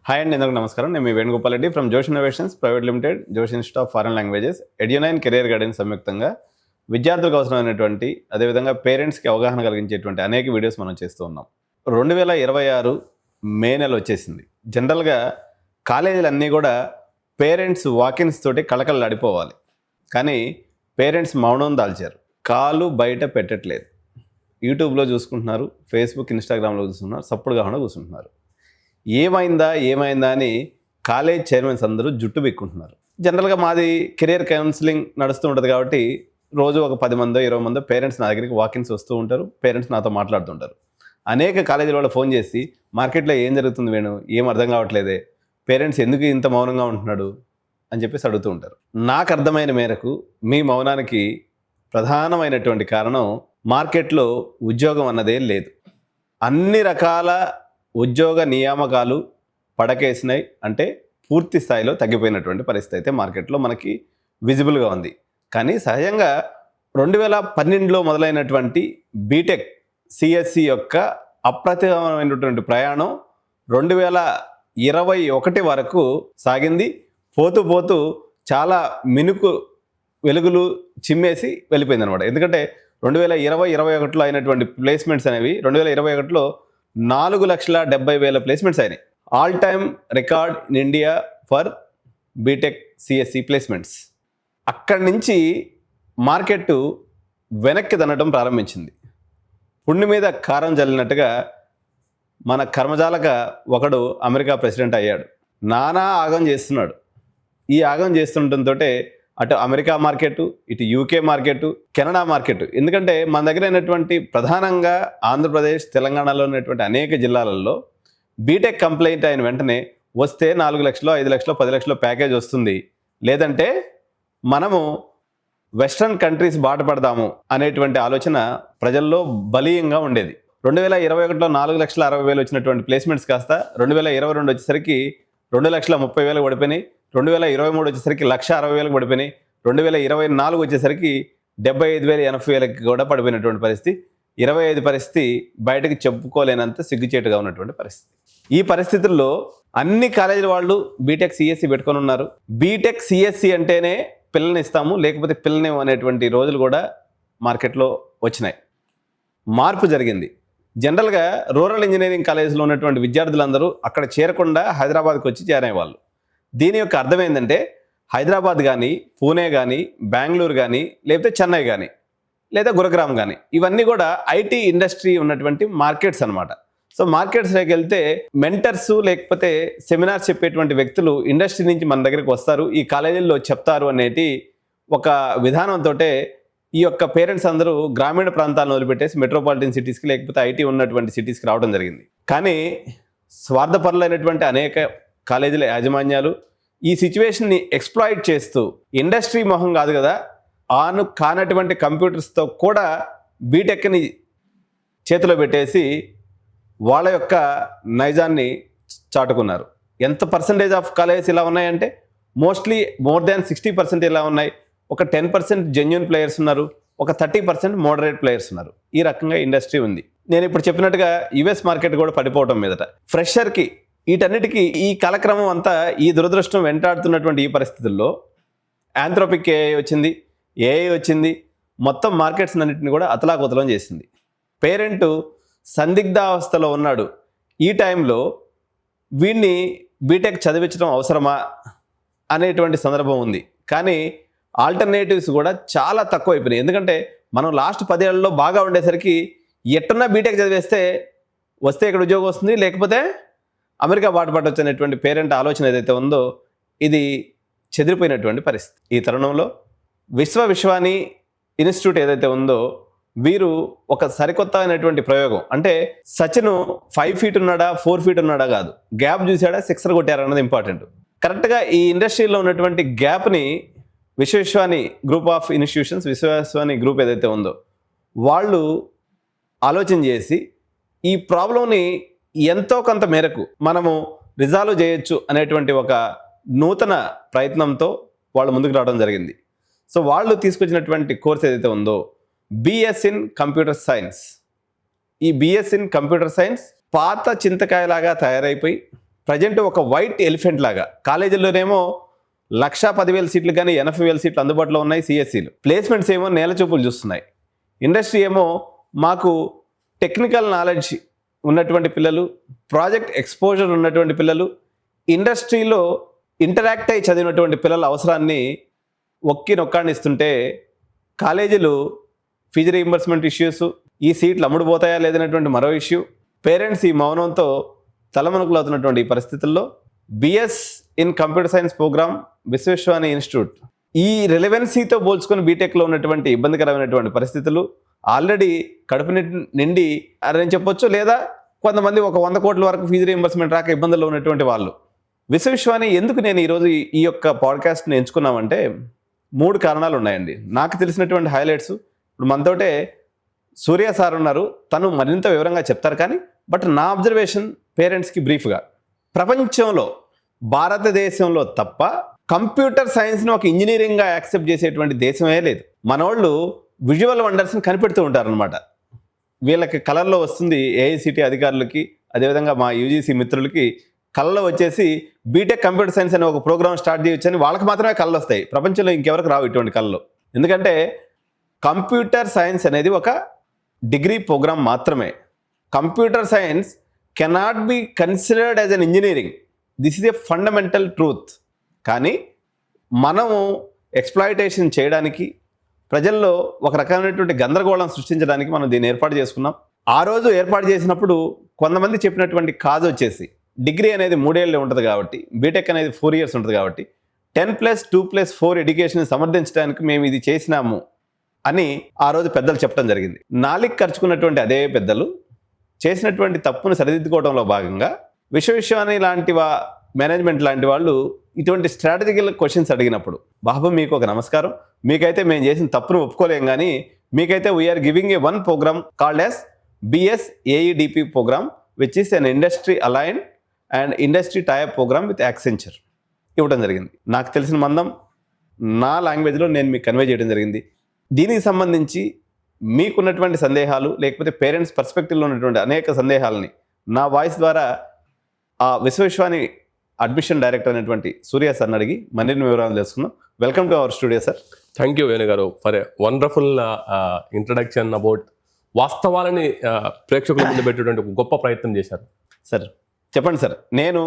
Hi అండి, అందరికీ నమస్కారం. నేను మీ Venugopal Reddy from Josh innovations private limited, Josh institute of foreign languages, Edunine career guidance సంయుక్తంగా విద్యార్థులకు అవసరమైనటువంటి అదేవిధంగా పేరెంట్స్కి అవగాహన కలిగించేటువంటి అనేక వీడియోస్ మనం చేస్తూ ఉన్నాం. 2026 మే నెల వచ్చేసింది. జనరల్గా కాలేజీలన్నీ కూడా పేరెంట్స్ వాకిన్స్ తోటి కళకళలాడిపోవాలి. కానీ పేరెంట్స్ మౌనం దాల్చారు, కాలు బయట పెట్టట్లేదు. యూట్యూబ్లో చూసుకుంటున్నారు, ఫేస్బుక్ ఇన్స్టాగ్రామ్లో చూస్తున్నారు, సప్పుడు కాకుండా కూర్చుంటున్నారు. ఏమైందా అని కాలేజ్ చైర్మన్స్ అందరూ జుట్టు బిక్కుంటున్నారు. జనరల్గా మాది కెరియర్ కౌన్సిలింగ్ నడుస్తూ ఉంటుంది కాబట్టి రోజు ఒక 10 మందో 20 మందో పేరెంట్స్ నా దగ్గరికి వాకిన్స్ వస్తూ ఉంటారు. పేరెంట్స్ నాతో మాట్లాడుతుంటారు. అనేక కాలేజీల వాళ్ళు ఫోన్ చేసి మార్కెట్లో ఏం జరుగుతుంది వేణు, ఏం అర్థం కావట్లేదే, పేరెంట్స్ ఎందుకు ఇంత మౌనంగా ఉంటున్నాడు అని చెప్పేసి అడుగుతూ ఉంటారు. నాకు అర్థమైన మేరకు మీ మౌనానికి ప్రధానమైనటువంటి కారణం మార్కెట్లో ఉద్యోగం అన్నదే లేదు. అన్ని రకాల ఉద్యోగ నియామకాలు పడకేసినాయి, అంటే పూర్తి స్థాయిలో తగ్గిపోయినటువంటి పరిస్థితి అయితే మార్కెట్లో మనకి విజిబుల్గా ఉంది. కానీ సహజంగా 2012లో మొదలైనటువంటి బీటెక్ సిఎస్సి యొక్క అప్రతిహతమైనటువంటి ప్రయాణం 2021 వరకు సాగింది. పోతూ చాలా మినుకు వెలుగులు చిమ్మేసి వెళ్ళిపోయింది అనమాట. ఎందుకంటే 2020-21లో అయినటువంటి ప్లేస్మెంట్స్ అనేవి 2021లో 4,70,000 ప్లేస్మెంట్స్ అయినాయి. All time record in India for BTech CSC placements. అక్కడి నుంచి మార్కెట్ వెనక్కి తన్నడం ప్రారంభించింది. పుండి మీద కారం జల్లినట్టుగా మన కర్మజాలక ఒకడు అమెరికా ప్రెసిడెంట్ అయ్యాడు. నానా ఆగం చేస్తున్నాడు. ఈ ఆగం చేస్తుండటంతో అటు అమెరికా మార్కెట్, ఇటు యూకే మార్కెట్, కెనడా మార్కెట్. ఎందుకంటే మన దగ్గర అయినటువంటి ప్రధానంగా ఆంధ్రప్రదేశ్, తెలంగాణలో ఉన్నటువంటి అనేక జిల్లాలలో బీటెక్ కంప్లైంట్ అయిన వెంటనే వస్తే 4 లక్షలు, 5 లక్షలు, 10 లక్షలు ప్యాకేజ్ వస్తుంది, లేదంటే మనము వెస్ట్రన్ కంట్రీస్ బాట పడదాము అనేటువంటి ఆలోచన ప్రజల్లో బలీయంగా ఉండేది. 2021లో 4,60,000 వచ్చినటువంటి ప్లేస్మెంట్స్ కాస్త 2022 వచ్చేసరికి 2,30,000 పడిపోయినాయి. 2023 వచ్చేసరికి 1,60,000 పడిపోయినాయి. 2024 వచ్చేసరికి 75,000, 80,000 కూడా పడిపోయినటువంటి పరిస్థితి. 25 పరిస్థితి బయటకు చెప్పుకోలేనంత సిగ్గుచేటుగా ఉన్నటువంటి పరిస్థితి. ఈ పరిస్థితుల్లో అన్ని కాలేజీల వాళ్ళు బీటెక్ సిఎస్సి పెట్టుకొని ఉన్నారు. బీటెక్ సిఎస్సి అంటేనే పిల్లల్ని ఇస్తాము, లేకపోతే పిల్లల్ని అనేటువంటి రోజులు కూడా మార్కెట్లో వచ్చినాయి. మార్పు జరిగింది. జనరల్గా రూరల్ ఇంజనీరింగ్ కాలేజీలో ఉన్నటువంటి విద్యార్థులందరూ అక్కడ చేరకుండా హైదరాబాద్కి వచ్చి చేరేవాళ్ళు. దీని యొక్క అర్థం ఏంటంటే హైదరాబాద్ కానీ, పూణే కానీ, బెంగళూరు కానీ, లేకపోతే చెన్నై కానీ, లేదా గురుగ్రామ్ కానీ, ఇవన్నీ కూడా ఐటీ ఇండస్ట్రీ ఉన్నటువంటి మార్కెట్స్ అనమాట. సో మార్కెట్స్లోకి వెళ్తే మెంటర్స్ లేకపోతే సెమినార్స్ చెప్పేటువంటి వ్యక్తులు ఇండస్ట్రీ నుంచి మన దగ్గరికి వస్తారు, ఈ కాలేజీల్లో చెప్తారు అనేది ఒక విధానంతో ఈ యొక్క పేరెంట్స్ అందరూ గ్రామీణ ప్రాంతాలను వదిలిపెట్టేసి మెట్రోపాలిటన్ సిటీస్కి లేకపోతే ఐటీ ఉన్నటువంటి సిటీస్కి రావడం జరిగింది. కానీ స్వార్థపరులైనటువంటి అనేక కాలేజీల యాజమాన్యాలు ఈ సిచ్యువేషన్ని ఎక్స్ప్లాయిట్ చేస్తూ ఇండస్ట్రీ మొహం కాదు కదా, ఆను కానటువంటి కంప్యూటర్స్తో కూడా బీటెక్ని చేతిలో పెట్టేసి వాళ్ళ యొక్క నైజాన్ని చాటుకున్నారు. ఎంత పర్సంటేజ్ ఆఫ్ కాలేజెస్ ఇలా ఉన్నాయంటే మోస్ట్లీ మోర్ దాన్ 60% ఇలా ఉన్నాయి. ఒక 10% జెన్యూన్ ప్లేయర్స్ ఉన్నారు, ఒక 30% మోడరేట్ ప్లేయర్స్ ఉన్నారు. ఈ రకంగా ఇండస్ట్రీ ఉంది. నేను ఇప్పుడు చెప్పినట్టుగా యుఎస్ మార్కెట్ కూడా పడిపోవడం మీదట ఫ్రెషర్కి వీటన్నిటికీ ఈ కాలక్రమం అంతా ఈ దురదృష్టం వెంటాడుతున్నటువంటి ఈ పరిస్థితుల్లో యాంథ్రోపిక్ ఏఐ వచ్చింది, మొత్తం మార్కెట్స్ అన్నింటిని కూడా అతలాకుతలం చేసింది. పేరెంటు సందిగ్ధావస్థలో ఉన్నాడు. ఈ టైంలో వీడిని బీటెక్ చదివించడం అవసరమా అనేటువంటి సందర్భం ఉంది. కానీ ఆల్టర్నేటివ్స్ కూడా చాలా తక్కువ అయిపోయినాయి. ఎందుకంటే మనం లాస్ట్ 10 ఏళ్లలో బాగా ఉండేసరికి ఎట్టున్నా బీటెక్ చదివేస్తే వస్తే ఇక్కడ ఉద్యోగం వస్తుంది, లేకపోతే అమెరికా బాట పట్టవచ్చు అనేటువంటి పేరెంట్ ఆలోచన ఏదైతే ఉందో ఇది చెదిరిపోయినటువంటి పరిస్థితి. ఈ తరుణంలో విశ్వాని ఇన్స్టిట్యూట్ ఏదైతే ఉందో వీరు ఒక సరికొత్త అయినటువంటి ప్రయోగం, అంటే సచిన్ 5 ఫీట్ ఉన్నాడా 4 ఫీట్ ఉన్నాడా కాదు, గ్యాప్ చూసాడా 6 కొట్టారా అన్నది ఇంపార్టెంట్. కరెక్ట్గా ఈ ఇండస్ట్రీలో ఉన్నటువంటి గ్యాప్ని Vishwani group of institutions, Vishwani group ఏదైతే ఉందో వాళ్ళు ఆలోచన చేసి ఈ ప్రాబ్లంని ఎంతో కొంత మేరకు మనము రిజాల్వ్ చేయొచ్చు అనేటువంటి ఒక నూతన ప్రయత్నంతో వాళ్ళు ముందుకు రావడం జరిగింది. సో వాళ్ళు తీసుకొచ్చినటువంటి కోర్స్ ఏదైతే ఉందో బిఎస్ ఇన్ కంప్యూటర్ సైన్స్. ఈ బిఎస్ ఇన్ కంప్యూటర్ సైన్స్ పాత చింతకాయలాగా తయారైపోయి ప్రజెంట్ ఒక వైట్ ఎలిఫెంట్ లాగా కాలేజీల్లోనేమో 1,10,000 సీట్లు కానీ 80,000 సీట్లు అందుబాటులో ఉన్నాయి సిఎస్సీలు. ప్లేస్మెంట్స్ ఏమో నేల చూపులు చూస్తున్నాయి. ఇండస్ట్రీ ఏమో మాకు టెక్నికల్ నాలెడ్జ్ ఉన్నటువంటి పిల్లలు, ప్రాజెక్ట్ ఎక్స్పోజర్ ఉన్నటువంటి పిల్లలు, ఇండస్ట్రీలో ఇంటరాక్ట్ అయి చదివినటువంటి పిల్లల అవసరాన్ని నొక్కాడిస్తుంటే కాలేజీలు ఫీజు రీయింబర్స్మెంట్ ఇష్యూస్, ఈ సీట్లు అమ్ముడుపోతాయా లేదనేటువంటి మరో ఇష్యూ, పేరెంట్స్ ఈ మౌనంతో తలమునకలు అవుతున్నటువంటి ఈ పరిస్థితుల్లో BS in computer science program Visvesvaraya institute ఈ రెలవెన్సీతో పోల్చుకొని బీటెక్లో ఉన్నటువంటి ఇబ్బందికరమైనటువంటి పరిస్థితులు ఆల్రెడీ కడుపు నిండి అని చెప్పొచ్చు, లేదా కొంతమంది ఒక 100 కోట్ల వరకు ఫీజు రీయింబర్స్మెంట్ రాక ఇబ్బందుల్లో ఉన్నటువంటి వాళ్ళు. విశ్వేశ్వరాయ ఎందుకు నేను ఈరోజు ఈ యొక్క పాడ్కాస్ట్ని ఎంచుకున్నామంటే 3 కారణాలు ఉన్నాయండి. నాకు తెలిసినటువంటి హైలైట్స్ ఇప్పుడు మనతోటే సూర్య సార్ ఉన్నారు, తను మరింత వివరంగా చెప్తారు. కానీ బట్ నా అబ్జర్వేషన్ పేరెంట్స్కి బ్రీఫ్గా, ప్రపంచంలో భారతదేశంలో తప్ప కంప్యూటర్ సైన్స్ని ఒక ఇంజనీరింగ్గా యాక్సెప్ట్ చేసేటువంటి దేశమే లేదు. మనోళ్ళు విజువల్ వండర్స్ని కనిపెడుతూ ఉంటారనమాట. వీళ్ళకి కలర్లో వస్తుంది ఏఐసిటి అధికారులకి, అదేవిధంగా మా యూజీసీ మిత్రులకి కళ్ళలో వచ్చేసి బీటెక్ కంప్యూటర్ సైన్స్ అనే ఒక ప్రోగ్రామ్ స్టార్ట్ చేయొచ్చని వాళ్ళకి మాత్రమే కళ్ళు వస్తాయి. ప్రపంచంలో ఇంకెవరికి రావు ఇటువంటి కళ్ళు. ఎందుకంటే కంప్యూటర్ సైన్స్ అనేది ఒక డిగ్రీ ప్రోగ్రామ్ మాత్రమే. Computer science cannot be considered as an engineering. This is a fundamental truth. కానీ మనము ఎక్స్ప్లాయిటేషన్ చేయడానికి, ప్రజల్లో ఒక రకమైనటువంటి గందరగోళం సృష్టించడానికి మనం దీన్ని ఏర్పాటు చేసుకున్నాం. ఆ రోజు ఏర్పాటు చేసినప్పుడు కొంతమంది చెప్పినటువంటి కాజ్ వచ్చేసి డిగ్రీ అనేది 3 ఏళ్ళే ఉంటుంది కాబట్టి, బీటెక్ అనేది 4 years ఉంటుంది కాబట్టి 10+2+4 ఎడ్యుకేషన్ సమర్థించడానికి మేము ఇది చేసినాము అని ఆ రోజు పెద్దలు చెప్పడం జరిగింది. నాలిక్ ఖర్చుకున్నటువంటి అదే పెద్దలు చేసినటువంటి తప్పును సరిదిద్దుకోవడంలో భాగంగా విశ్వవిద్యాలయం లాంటి మేనేజ్మెంట్ లాంటి వాళ్ళు ఇటువంటి స్ట్రాటజికల్ క్వశ్చన్స్ అడిగినప్పుడు, బాబు మీకు ఒక నమస్కారం, మీకైతే మేము చేసిన తప్పును ఒప్పుకోలేం, కానీ మీకైతే we're giving a one program called as BS AEDP program which is an industry align and industry type program with Accenture ఇవ్వడం జరిగింది. నాకు తెలిసిన మందం నా లాంగ్వేజ్లో నేను మీకు కన్వే చేయడం జరిగింది. దీనికి సంబంధించి మీకున్నటువంటి సందేహాలు, లేకపోతే పేరెంట్స్ పర్స్పెక్టివ్లో ఉన్నటువంటి అనేక సందేహాలని నా వాయిస్ ద్వారా ఆ విశ్వేశ్వరాయ అడ్మిషన్ డైరెక్టర్ అయినటువంటి సూర్య సార్ని అడిగి మరిన్ని వివరాలు తెలుసుకుందాం. Welcome to our studio sir. Thank you Venu garu for a wonderful introduction about వాస్తవాలని ప్రేక్షకుల ముందు పెట్టేటువంటి ఒక గొప్ప ప్రయత్నం చేశారు. సార్ చెప్పండి సార్, నేను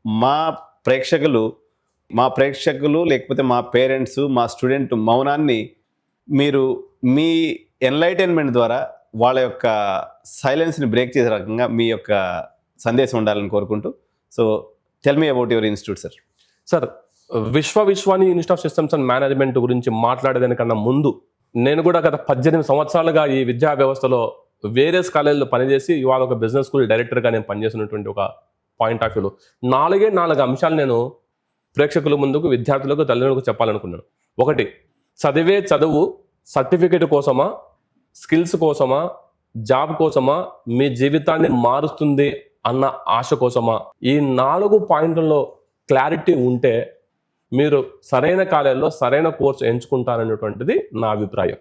మా ప్రేక్షకులు లేకపోతే మా పేరెంట్స్, మా స్టూడెంట్ మౌనాన్ని మీరు మీ ఎన్లైటైన్మెంట్ ద్వారా వాళ్ళ యొక్క సైలెన్స్ని బ్రేక్ చేసే రకంగా మీ యొక్క సందేశం ఉండాలని కోరుకుంటూ, so tell me about your institute sir. Sir, విశ్వవిద్యాలయం institute of systems and management గురించి మాట్లాడేదానికన్నా ముందు నేను కూడా గత 18 సంవత్సరాలుగా ఈ విద్యా వ్యవస్థలో వేరియస్ కాలేజీలో పనిచేసి ఇవాళ ఒక బిజినెస్ స్కూల్ డైరెక్టర్గా నేను పనిచేసినటువంటి ఒక పాయింట్ ఆఫ్ వ్యూలో 4 అంశాలు నేను ప్రేక్షకుల ముందుకు, విద్యార్థులకు, తల్లిదండ్రులకు చెప్పాలనుకున్నాను. ఒకటి, చదివే చదువు సర్టిఫికేట్ కోసమా, స్కిల్స్ కోసమా, జాబ్ కోసమా, మీ జీవితాన్ని మారుస్తుంది అన్న ఆశ కోసమా? ఈ 4 పాయింట్లలో క్లారిటీ ఉంటే మీరు సరైన కాలేజీలో సరైన కోర్సు ఎంచుకుంటారనేటువంటిది నా అభిప్రాయం.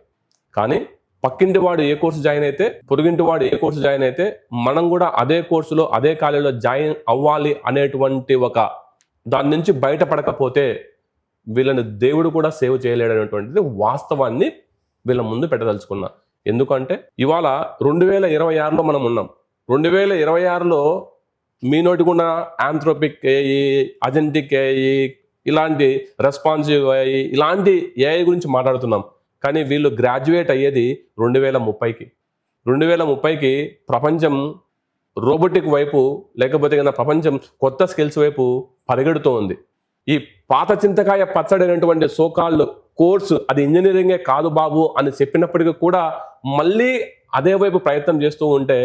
కానీ పక్కింటి వాడు ఏ కోర్సు జాయిన్ అయితే, పొరుగింటి వాడు ఏ కోర్సు జాయిన్ అయితే మనం కూడా అదే కోర్సులో అదే కాలేజీలో జాయిన్ అవ్వాలి అనేటువంటి ఒక దాని నుంచి బయటపడకపోతే వీళ్ళని దేవుడు కూడా సేవ్ చేయలేడు అనేటువంటిది వాస్తవాన్ని వీళ్ళ ముందు పెట్టదలుచుకున్నా. ఎందుకంటే ఇవాళ 2026లో మనం ఉన్నాం. 2026లో మీ నోటికున్న ఆంథ్రోపిక్ ఏఐ, అజెంటిక్ ఏఐ, ఇలాంటి రెస్పాన్సివ్ ఏఐ, ఇలాంటి ఏఐ గురించి మాట్లాడుతున్నాం. కానీ వీళ్ళు గ్రాడ్యుయేట్ అయ్యేది 2030కి. 2030కి ప్రపంచం రోబోటిక్ వైపు, లేకపోతే కన్నా ప్రపంచం కొత్త స్కిల్స్ వైపు పరిగెడుతూ ఉంది. ఈ పాత చింతకాయ పచ్చడైనటువంటి సోకాళ్ళు కోర్సు అది ఇంజనీరింగే కాదు బాబు అని చెప్పినప్పటికీ కూడా మళ్ళీ అదే వైపు ప్రయత్నం చేస్తూ ఉంటే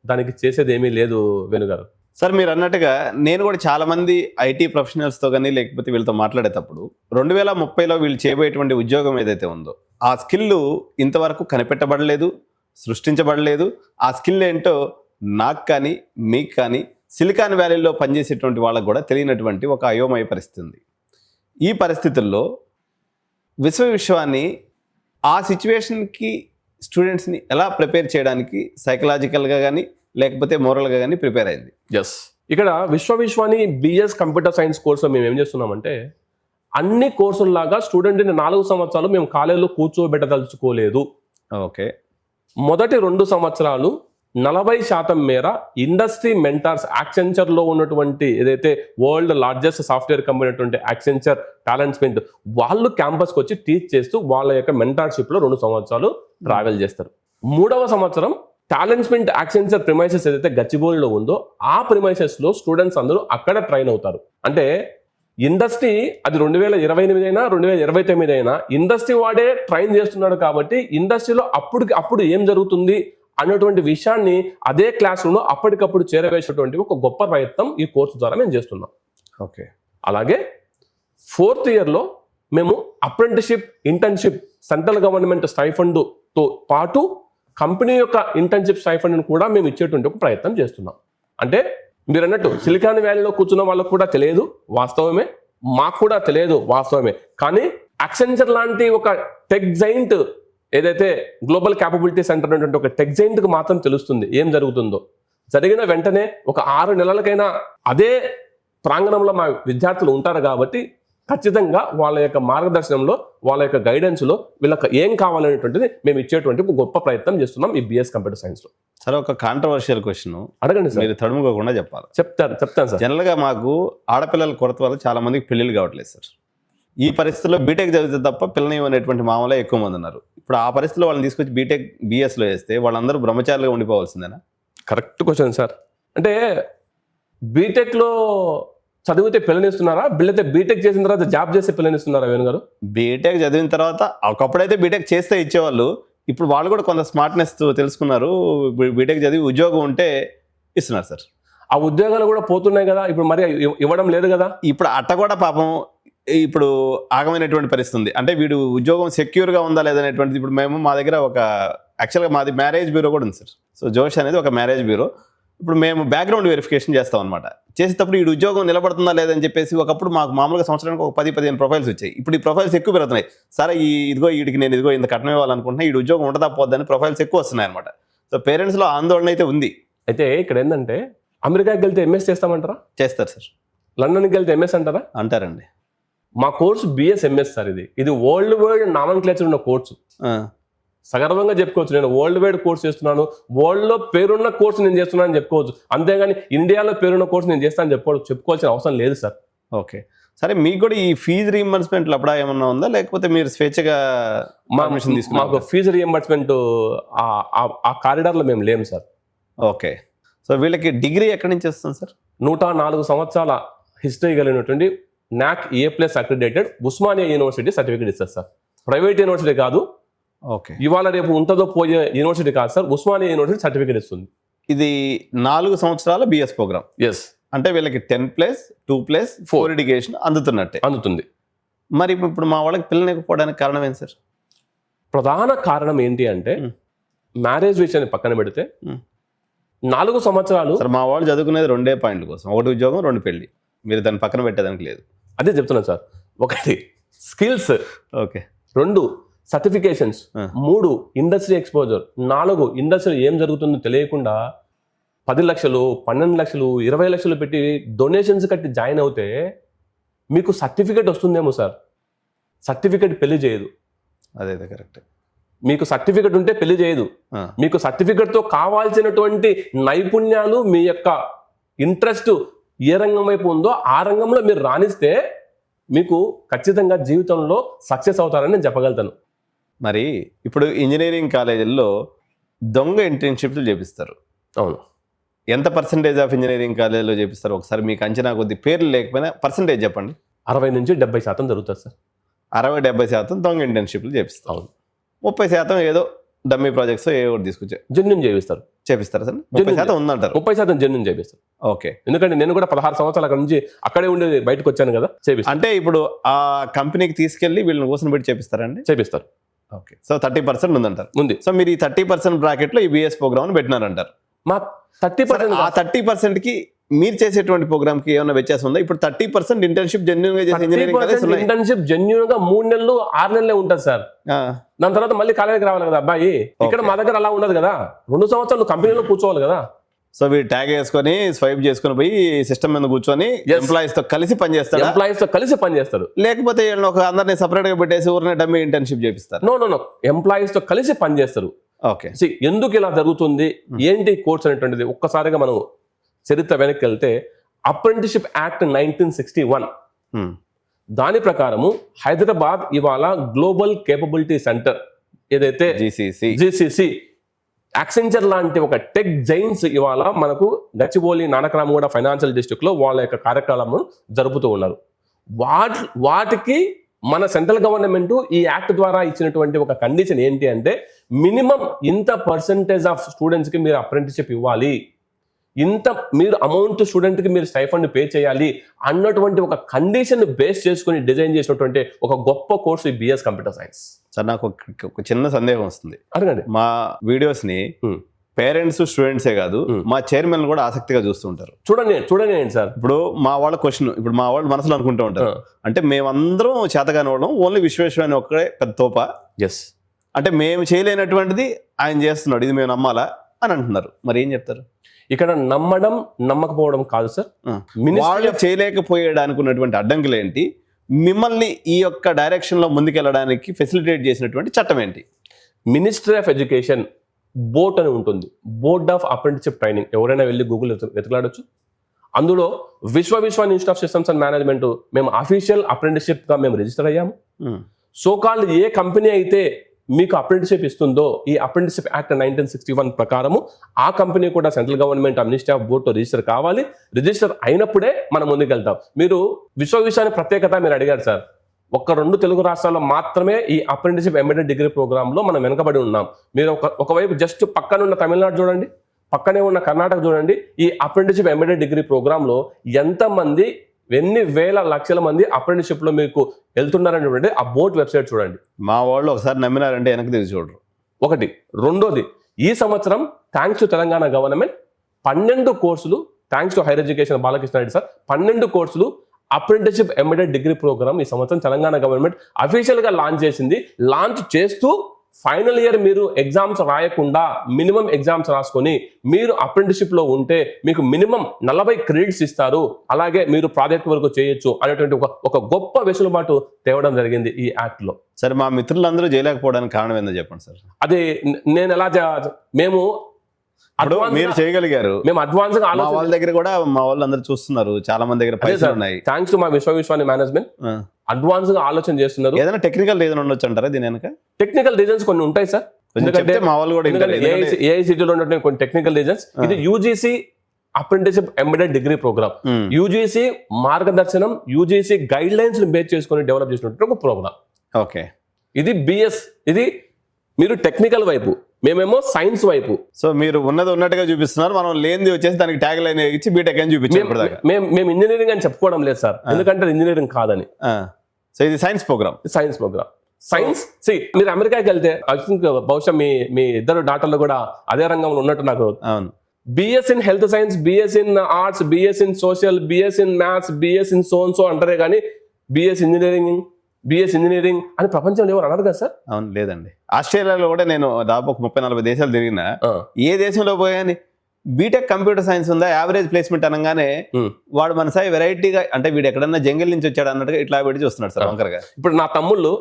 దానికి చేసేది ఏమీ లేదు వేణుగారు. సార్, మీరు అన్నట్టుగా నేను కూడా చాలామంది ఐటీ ప్రొఫెషనల్స్తో కానీ లేకపోతే వీళ్ళతో మాట్లాడేటప్పుడు 2030లో వీళ్ళు చేయబోయేటువంటి ఉద్యోగం ఏదైతే ఉందో ఆ స్కిల్ ఇంతవరకు కనిపెట్టబడలేదు, సృష్టించబడలేదు. ఆ స్కిల్ ఏంటో నాకు కానీ మీకు కానీ సిలికాన్ వ్యాలీలో పనిచేసేటువంటి వాళ్ళకు కూడా తెలియనటువంటి ఒక అయోమయ పరిస్థితి ఉంది. ఈ పరిస్థితుల్లో విశ్వవిద్యాలయాన్ని ఆ సిచ్యువేషన్కి స్టూడెంట్స్ని ఎలా ప్రిపేర్ చేయడానికి సైకలాజికల్గా కానీ లేకపోతే మోరల్గా కానీ ప్రిపేర్ అయింది. ఎస్, ఇక్కడ విశ్వాని బిఎస్ కంప్యూటర్ సైన్స్ కోర్సులో మేము ఏం చేస్తున్నామంటే అన్ని కోర్సుల్లాగా స్టూడెంట్ని 4 సంవత్సరాలు మేము కాలేజీలో కూర్చోబెట్టదలుచుకోలేదు. ఓకే. మొదటి 2 సంవత్సరాలు 40% మేర ఇండస్ట్రీ మెంటార్స్ యాక్సెంచర్లో ఉన్నటువంటి ఏదైతే వరల్డ్ లార్జెస్ట్ సాఫ్ట్వేర్ కంపెనీ అటువంటి యాక్సెంచర్ టాలెంట్స్మెంట్ వాళ్ళు క్యాంపస్కి వచ్చి టీచ్ చేస్తూ వాళ్ళ యొక్క మెంటార్షిప్లో 2 సంవత్సరాలు ట్రావెల్ చేస్తారు. 3వ సంవత్సరం టాలెంట్స్మెంట్ యాక్సెంచర్ ప్రిమైసెస్ ఏదైతే గచ్చిబౌలిలో ఉందో ఆ ప్రిమైసెస్లో స్టూడెంట్స్ అందరూ అక్కడ ట్రైన్ అవుతారు. అంటే ఇండస్ట్రీ అది 2028 అయినా 2029 అయినా ఇండస్ట్రీ వాడే ట్రైన్ చేస్తున్నాడు కాబట్టి ఇండస్ట్రీలో అప్పుడు ఏం జరుగుతుంది అన్నటువంటి విషయాన్ని అదే క్లాస్ రూమ్లో అప్పటికప్పుడు చేరవేసేటువంటి ఒక గొప్ప ప్రయత్నం ఈ కోర్సు ద్వారా మేము చేస్తున్నాం. ఓకే. అలాగే 4th ఇయర్లో మేము అప్రెంటిషిప్ ఇంటర్న్షిప్ సెంట్రల్ గవర్నమెంట్ స్టైఫండ్తో పాటు కంపెనీ యొక్క ఇంటర్న్షిప్ స్టైఫండ్ని కూడా మేము ఇచ్చేటువంటి ఒక ప్రయత్నం చేస్తున్నాం. అంటే మీరు అన్నట్టు సిలికాన్ వ్యాలీలో కూర్చున్న వాళ్ళకు కూడా తెలియదు వాస్తవమే, మాకు కూడా తెలియదు వాస్తవమే. కానీ యాక్సెంచర్ లాంటి ఒక టెక్ జైంట్ ఏదైతే గ్లోబల్ క్యాపబిలిటీ సెంటర్ అనేటువంటి ఒక టెక్ జైంట్కి మాత్రం తెలుస్తుంది ఏం జరుగుతుందో. జరిగిన వెంటనే ఒక 6 నెలలకైనా అదే ప్రాంగణంలో మా విద్యార్థులు ఉంటారు కాబట్టి ఖచ్చితంగా వాళ్ళ యొక్క మార్గదర్శనంలో వాళ్ళ యొక్క గైడెన్స్లో వీళ్ళకి ఏం కావాలనేటువంటిది మేము ఇచ్చేటువంటి ఒక గొప్ప ప్రయత్నం చేస్తున్నాం ఈ బిఎస్ కంప్యూటర్ సైన్స్లో. సరే, ఒక కాంట్రవర్షియల్ క్వశ్చన్ అడగండి సార్. మీరు తడుముకోకుండా చెప్పాలి. చెప్తాను సార్. జనరల్గా మాకు ఆడపిల్లల కొరత వల్ల చాలా మందికి పెళ్ళిళ్ళు కావట్లేదు సార్. ఈ పరిస్థితుల్లో బీటెక్ చదివితే తప్ప పిల్లని అనేటువంటి మామూలు ఎక్కువ మంది ఉన్నారు. ఇప్పుడు ఆ పరిస్థితిలో వాళ్ళని తీసుకొచ్చి బీటెక్ బిఎస్లో వేస్తే వాళ్ళందరూ బ్రహ్మచారులుగా ఉండిపోవాల్సిందేనా? Correct question sir. అంటే బీటెక్లో చదివితే పిల్లనిస్తున్నారా, బిళ్ళైతే బీటెక్ చేసిన తర్వాత జాబ్ చేస్తే పిల్లనిస్తున్నారా వేణు గారు? బీటెక్ చదివిన తర్వాత ఒకప్పుడైతే బీటెక్ చేస్తే ఇచ్చేవాళ్ళు. ఇప్పుడు వాళ్ళు కూడా కొంత స్మార్ట్నెస్ తెలుసుకున్నారు. బీటెక్ చదివి ఉద్యోగం ఉంటే ఇస్తున్నారు సార్. ఆ ఉద్యోగాలు కూడా పోతున్నాయి కదా, ఇప్పుడు మరి ఇవ్వడం లేదు కదా. ఇప్పుడు అట్ట కూడా పాపం ఇప్పుడు ఆగమైనటువంటి పరిస్థితి ఉంది. అంటే వీడు ఉద్యోగం సెక్యూర్గా ఉందా లేదనేటువంటిది. ఇప్పుడు మా దగ్గర ఒక యాక్చువల్గా మాది మ్యారేజ్ బ్యూరో కూడా ఉంది సార్. సో జోష్ అనేది ఒక మ్యారేజ్ బ్యూరో. ఇప్పుడు మేము బ్యాక్గ్రౌండ్ వెరిఫికేషన్ చేస్తాం అనమాట. చేసేటప్పుడు ఈ ఉద్యోగం నిలబడుతుందా లేదని చెప్పేసి ఒకప్పుడు మాకు మామూలుగా సంవత్సరానికి ఒక 10-15 ప్రొఫైల్స్ వచ్చాయి. ఇప్పుడు ఈ ప్రొఫైల్స్ ఎక్కువ పెరుగుతున్నాయి. సరే వీడికి నేను ఇంత కట్నం ఇవ్వాలనుకుంటున్నా, ఈ ఉద్యోగం ఉంటుందా పోద్దని ప్రొఫైల్స్ ఎక్కువ వస్తున్నాయి అనమాట. సో పేరెంట్స్లో ఆందోళన అయితే ఉంది. అయితే ఇక్కడ ఏంటంటే అమెరికాకి వెళ్తే ఎంఎస్ చేస్తామంటారా? చేస్తారు సార్. లండన్కి వెళ్తే ఎంఎస్ అంటారా? అంటారండి. మా కోర్సు బిఎస్ ఎంఎస్ సార్. ఇది వరల్డ్ వైడ్ నామన్క్లేచర్ ఉన్న కోర్సు. సగర్వంగా చెప్పుకోవచ్చు, నేను వరల్డ్ వైడ్ కోర్స్ చేస్తున్నాను, వరల్డ్లో పేరున్న కోర్సు నేను చేస్తున్నాను అని చెప్పుకోవచ్చు. అంతేగాని ఇండియాలో పేరున్న కోర్సు నేను చేస్తాను చెప్పుకోవాల్సిన అవసరం లేదు సార్. ఓకే. సరే, మీకు కూడా ఈ ఫీజు రీఎంబర్స్మెంట్ అప్పుడా ఏమన్నా ఉందా, లేకపోతే మీరు స్వేచ్ఛగా పర్మిషన్ తీసుకున్నారు? మాకు ఫీజు రీఎంబర్స్మెంట్ ఆ కారిడార్లో మేము లేము సార్. ఓకే. సో వీళ్ళకి డిగ్రీ ఎక్కడి నుంచి వస్తుంది సార్? 104 సంవత్సరాల హిస్టరీ కలిగినటువంటి NAC A+ accredited Osmania university certificate ఇస్తారు సార్. ప్రైవేట్ యూనివర్సిటీ కాదు, ఓకే, ఇవాళ రేపు ఉంటుందో పోయే యూనివర్సిటీ కాదు సార్, ఉస్మానియా యూనివర్సిటీ సర్టిఫికేట్ ఇస్తుంది. ఇది 4 సంవత్సరాల బిఎస్ ప్రోగ్రామ్. ఎస్. అంటే వీళ్ళకి 10+2+4 ఎడ్యుకేషన్ అందుతుంది. మరి ఇప్పుడు మా వాళ్ళకి పిల్లనికపోవడానికి కారణం ఏంటి సార్? ప్రధాన కారణం ఏంటి అంటే మ్యారేజ్ విషయాన్ని పక్కన పెడితే 4 సంవత్సరాలు సార్ మా వాళ్ళు చదువుకునేది 2 పాయింట్ల కోసం. 1 ఉద్యోగం, 2 పెళ్లి. మీరు దాన్ని పక్కన పెట్టేదానికి లేదు. అదే చెప్తున్నాను sir. 1 skills, okay, 2 certifications, 3 industry exposure, 4 industry ఏం జరుగుతుందో తెలియకుండా 10 లక్షలు, 12 లక్షలు, 20 లక్షలు పెట్టి డొనేషన్స్ కట్టి జాయిన్ అవుతే మీకు సర్టిఫికేట్ వస్తుందేమో సార్. సర్టిఫికేట్ పెళ్లి చేయదు. అదే కరెక్ట్. మీకు సర్టిఫికేట్ ఉంటే పెళ్లి చేయదు. మీకు సర్టిఫికేట్తో కావాల్సినటువంటి నైపుణ్యాలు, మీ యొక్క ఇంట్రెస్ట్ ఏ రంగం వైపు ఉందో ఆ రంగంలో మీరు రాణిస్తే మీకు ఖచ్చితంగా జీవితంలో సక్సెస్ అవుతారని నేను చెప్పగలుగుతాను. మరి ఇప్పుడు ఇంజనీరింగ్ కాలేజీల్లో దొంగ ఇంటర్న్షిప్లు చేపిస్తారు. అవును. ఎంత పర్సెంటేజ్ ఆఫ్ ఇంజనీరింగ్ కాలేజీలో చేపిస్తారు? ఒకసారి మీకు అంచనా కొద్ది, పేర్లు లేకపోయినా పర్సెంటేజ్ చెప్పండి. 60 నుంచి 70% జరుగుతుంది సార్. 60-70% దొంగ ఇంటర్న్షిప్లు చేపిస్తారు. అవును. 30% ఏదో డమ్మీ ప్రాజెక్ట్స్ ఏదో తీసుకొచ్చారు, జెన్యూన్ చేపిస్తారు సార్. 30% ఉందంటారు. 30% జెన్యూన్ చేపిస్తారు. ఓకే. ఎందుకంటే నేను కూడా 16 సంవత్సరాల అక్కడ నుంచి అక్కడే ఉండేది, బయటకు వచ్చాను కదా. చేపిస్తారు. అంటే ఇప్పుడు ఆ కంపెనీకి తీసుకెళ్లి వీళ్ళని కూర్చొని పెట్టి చేపిస్తారండి? చేపిస్తారు. ఓకే. సో 30% ఉందంటారు. ఉంది. సో మీరు ఈ 30% బ్రాకెట్లో ఈ బిఎస్ ప్రోగ్రామ్ పెట్టినారంటారు. మా 30%, ఆ 30%కి మీరు చేసేటువంటి ప్రోగ్రామ్ కి ఏమైనా వ్యత్యాసం ఉందా? ఇప్పుడు 30% ఇంటర్న్షిప్ జెన్యూన్ గా చేసే ఇంజనీరింగ్ కాలేజ్ ఉన్నాయి. ఇంటర్న్షిప్ జెన్యూన్ గా 3 నెలలు 6 నెలలే ఉంటుంది సార్. దాని తర్వాత మళ్ళీ కాలేజీకి రావాలి కదా అబ్బాయి. ఇక్కడ మా దగ్గర అలా ఉండదు కదా. 2 సంవత్సరాలు కంపెనీలో కూర్చోవాలి కదా. సో వీడు ట్యాగ్ వేసుకొని స్వైప్ చేసుకొని పోయి సిస్టమ్ మీద కూర్చొని ఎంప్లాయీస్ తో కలిసి పనిచేస్తాడు. ఎంప్లాయీస్ తో కలిసి పనిచేస్తారు. లేకపోతే వీళ్ళని ఒక అందరినీ సపరేట్ గా పెట్టేసి ఊరినే డమ్మీ ఇంటర్న్షిప్ చేపిస్తారు. నో ఎంప్లాయీస్ తో కలిసి పనిచేస్తారు. ఓకే, ఎందుకు ఇలా జరుగుతుంది, ఏంటి కోర్స్ అనేటువంటిది ఒక్కసారిగా మనం చరిత్ర వెనక్కి వెళ్తే అప్రెంటిస్షిప్ యాక్ట్ 1961 దాని ప్రకారము హైదరాబాద్ ఇవాళ గ్లోబల్ కేపబిలిటీ సెంటర్ ఏదైతే GCC యాక్సెంచర్ లాంటి ఒక టెక్ జైన్స్ ఇవాళ మనకు గచ్చిబౌలి నానక్రామగూడ ఫైనాన్షియల్ డిస్ట్రిక్ట్ లో వాళ్ళ యొక్క కార్యక్రమం జరుపుతూ ఉన్నారు. వాటికి మన సెంట్రల్ గవర్నమెంట్ ఈ యాక్ట్ ద్వారా ఇచ్చినటువంటి ఒక కండిషన్ ఏంటి అంటే మినిమం ఇంత పర్సెంటేజ్ ఆఫ్ స్టూడెంట్స్ కి మీరు అప్రెంటిస్షిప్ ఇవ్వాలి, ఇంత మీరు అమౌంట్ స్టూడెంట్ కి మీరు స్టైఫండ్ పే చేయాలి అన్నటువంటి ఒక కండిషన్ బేస్ చేసుకుని డిజైన్ చేసినటువంటి ఒక గొప్ప కోర్సు ఈ బిఎస్ కంప్యూటర్ సైన్స్. సార్ నాకు ఒక చిన్న సందేహం వస్తుంది. అడగండి. మా వీడియోస్ ని పేరెంట్స్ స్టూడెంట్సే కాదు మా చైర్మన్ కూడా ఆసక్తిగా చూస్తుంటారు. చూడండి సార్, ఇప్పుడు మా వాళ్ళ క్వశ్చన్, ఇప్పుడు మా వాళ్ళు మనసులో అనుకుంటూ ఉంటారు, అంటే మేమందరం చేతగాని వాళ్ళం, ఓన్లీ విశ్వేశ్వరాయన ఒక్కడే పెద్ద తోప, అంటే మేము చేయలేనటువంటిది ఆయన చేస్తున్నాడు, ఇది మేము నమ్మాలా అని అంటున్నారు. మరి ఏం చెప్తారు? ఇక్కడ నమ్మడం నమ్మకపోవడం కాదు సార్, వాళ్ళు చేయలేకపోయడానికి ఉన్నటువంటి అడ్డంకులు ఏంటి, మిమ్మల్ని ఈ యొక్క డైరెక్షన్ లో ముందుకెళ్ళడానికి ఫెసిలిటేట్ చేసినటువంటి చట్టం ఏంటి? మినిస్ట్రీ ఆఫ్ ఎడ్యుకేషన్ బోర్డ్ అని ఉంటుంది, బోర్డ్ ఆఫ్ అప్రెంటిస్షిప్ ట్రైనింగ్. ఎవరైనా వెళ్ళి గూగుల్ వెతకలాడొచ్చు. అందులో Vishwavishwan institute of systems and management మేము అఫీషియల్ అప్రెంటిస్షిప్ గా మేము రిజిస్టర్ అయ్యాము. సోకాల్డ్ ఏ కంపెనీ అయితే మీకు అప్రెంటిస్షిప్ ఇస్తుందో ఈ అప్రెంటిస్షిప్ యాక్ట్ 1961 ప్రకారము ఆ కంపెనీ కూడా సెంట్రల్ గవర్నమెంట్ మినిస్ట్రీ ఆఫ్ బోర్డ్తో రిజిస్టర్ కావాలి. రిజిస్టర్ అయినప్పుడే మనం ముందుకెళ్తాం. మీరు విశ్వవిశ్వాని ప్రత్యేకత మీరు అడిగారు సార్. 1-2 తెలుగు రాష్ట్రాల్లో మాత్రమే ఈ అప్రెంటిస్షిప్ ఎంబెడెడ్ డిగ్రీ ప్రోగ్రామ్ లో మనం వెనకబడి ఉన్నాం. మీరు ఒకవైపు జస్ట్ పక్కనున్న తమిళనాడు చూడండి, పక్కనే ఉన్న కర్ణాటక చూడండి. ఈ అప్రెంటిస్షిప్ ఎంబెడెడ్ డిగ్రీ ప్రోగ్రామ్ లో ఎంతమంది, ఎన్ని వేల లక్షల మంది అప్రెంటిస్షిప్ లో మీకు వెళ్తున్నారనేటువంటి ఆ బోర్డ్ వెబ్సైట్ చూడండి. మా వాళ్ళు ఒకసారి నమ్మినారంటే వెనక్కి తిరిగి చూడరు. ఒకటి. రెండోది, ఈ సంవత్సరం థ్యాంక్స్ టు తెలంగాణ గవర్నమెంట్ 12 కోర్సులు, thanks to higher education Balakrishna Reddy sir, 12 కోర్సులు అప్రెంటిస్షిప్ ఎంబెడెడ్ డిగ్రీ ప్రోగ్రామ్ ఈ సంవత్సరం తెలంగాణ గవర్నమెంట్ అఫీషియల్ గా లాంచ్ చేసింది. లాంచ్ చేస్తూ ఫైనల్ ఇయర్ మీరు ఎగ్జామ్స్ రాయకుండా మినిమం ఎగ్జామ్స్ రాసుకొని మీరు అప్రెంటిస్షిప్ లో ఉంటే మీకు మినిమం 40 క్రెడిట్స్ ఇస్తారు, అలాగే మీరు ప్రాజెక్ట్ వరకు చేయొచ్చు అనేటువంటి ఒక గొప్ప వెసులుబాటు తేవడం జరిగింది ఈ యాక్ట్ లో. సరే, మా మిత్రులందరూ చేయలేకపోవడానికి కారణం ఏందో చెప్పండి సార్. అది నేను ఎలా మేము మీరు చేయగలిగారు, మేము అడ్వాన్స్ గా వాళ్ళ దగ్గర కూడా మా వాళ్ళు అందరూ చూస్తున్నారు, చాలా మంది దగ్గర పైసలు ఉన్నాయి. థ్యాంక్స్ టు మా విశ్వవిశ్వాని మేనేజ్మెంట్ అడ్వాన్స్ గా ఆలోచన చేస్తున్నారు. ఏదైనా టెక్నికల్ రీజన్ ఉండొచ్చు అంటారా దీని వెనక? టెక్నికల్ రీజన్స్ కొన్ని ఉంటాయి సార్, ఎందుకంటే మా వాళ్ళు కూడా ఏఐసిటీలో ఉన్నటువంటి కొన్ని టెక్నికల్ రీజన్స్. ఇది UGC apprenticeship embedded degree program, UGC మార్గదర్శనం, యూజీసీ గైడ్ లైన్స్ బేస్ చేసుకొని డెవలప్ చేసినటువంటి ఒక ప్రోగ్రామ్. ఓకే, ఇది బిఎస్, ఇది మీరు టెక్నికల్ వైపు, మేమేమో సైన్స్ వైపు. సో మీరు ఉన్నది ఉన్నట్టుగా చూపిస్తున్నారు, మనం లేనిది వచ్చేసి దానికి ట్యాగ్ లైన్ ఇచ్చి బీటెక్ అని చూపించాం. మేము ఇంజనీరింగ్ అని చెప్పుకోవడం లేదు సార్, ఎందుకంటే ఇంజనీరింగ్ కాదని. సో ఇది సైన్స్ ప్రోగ్రామ్. సైన్స్ మీరు అమెరికాకి వెళ్తే ఐ థింక్ బహుశా మీ ఇద్దరు డాక్టర్లు కూడా అదే రంగంలో ఉన్నట్టు నాకు. అవును, BS in health science, BS in arts, BS in social, BS in maths, BS in so అంటారే కానీ బిఎస్ ఇంజనీరింగ్ అని ప్రపంచంలో ఎవరు అన్నారు కదా సార్? అవును, లేదండి. ఆస్ట్రేలియాలో కూడా నేను దాదాపు 30-40 దేశాలు తిరిగినా, ఏ దేశంలో పోయాని బీటెక్ కంప్యూటర్ సైన్స్ ఉందా, యావరేజ్ ప్లేస్మెంట్ అనగానే వాడు మన సాయి వెరైటీగా, అంటే వీడు ఎక్కడన్నా జంగిల్ నుంచి వచ్చాడు అన్నట్టుగా ఇట్లా పెట్టి చూస్తున్నాడు సార్ వంకరగా. ఇప్పుడు నా తమ్ముళ్ళు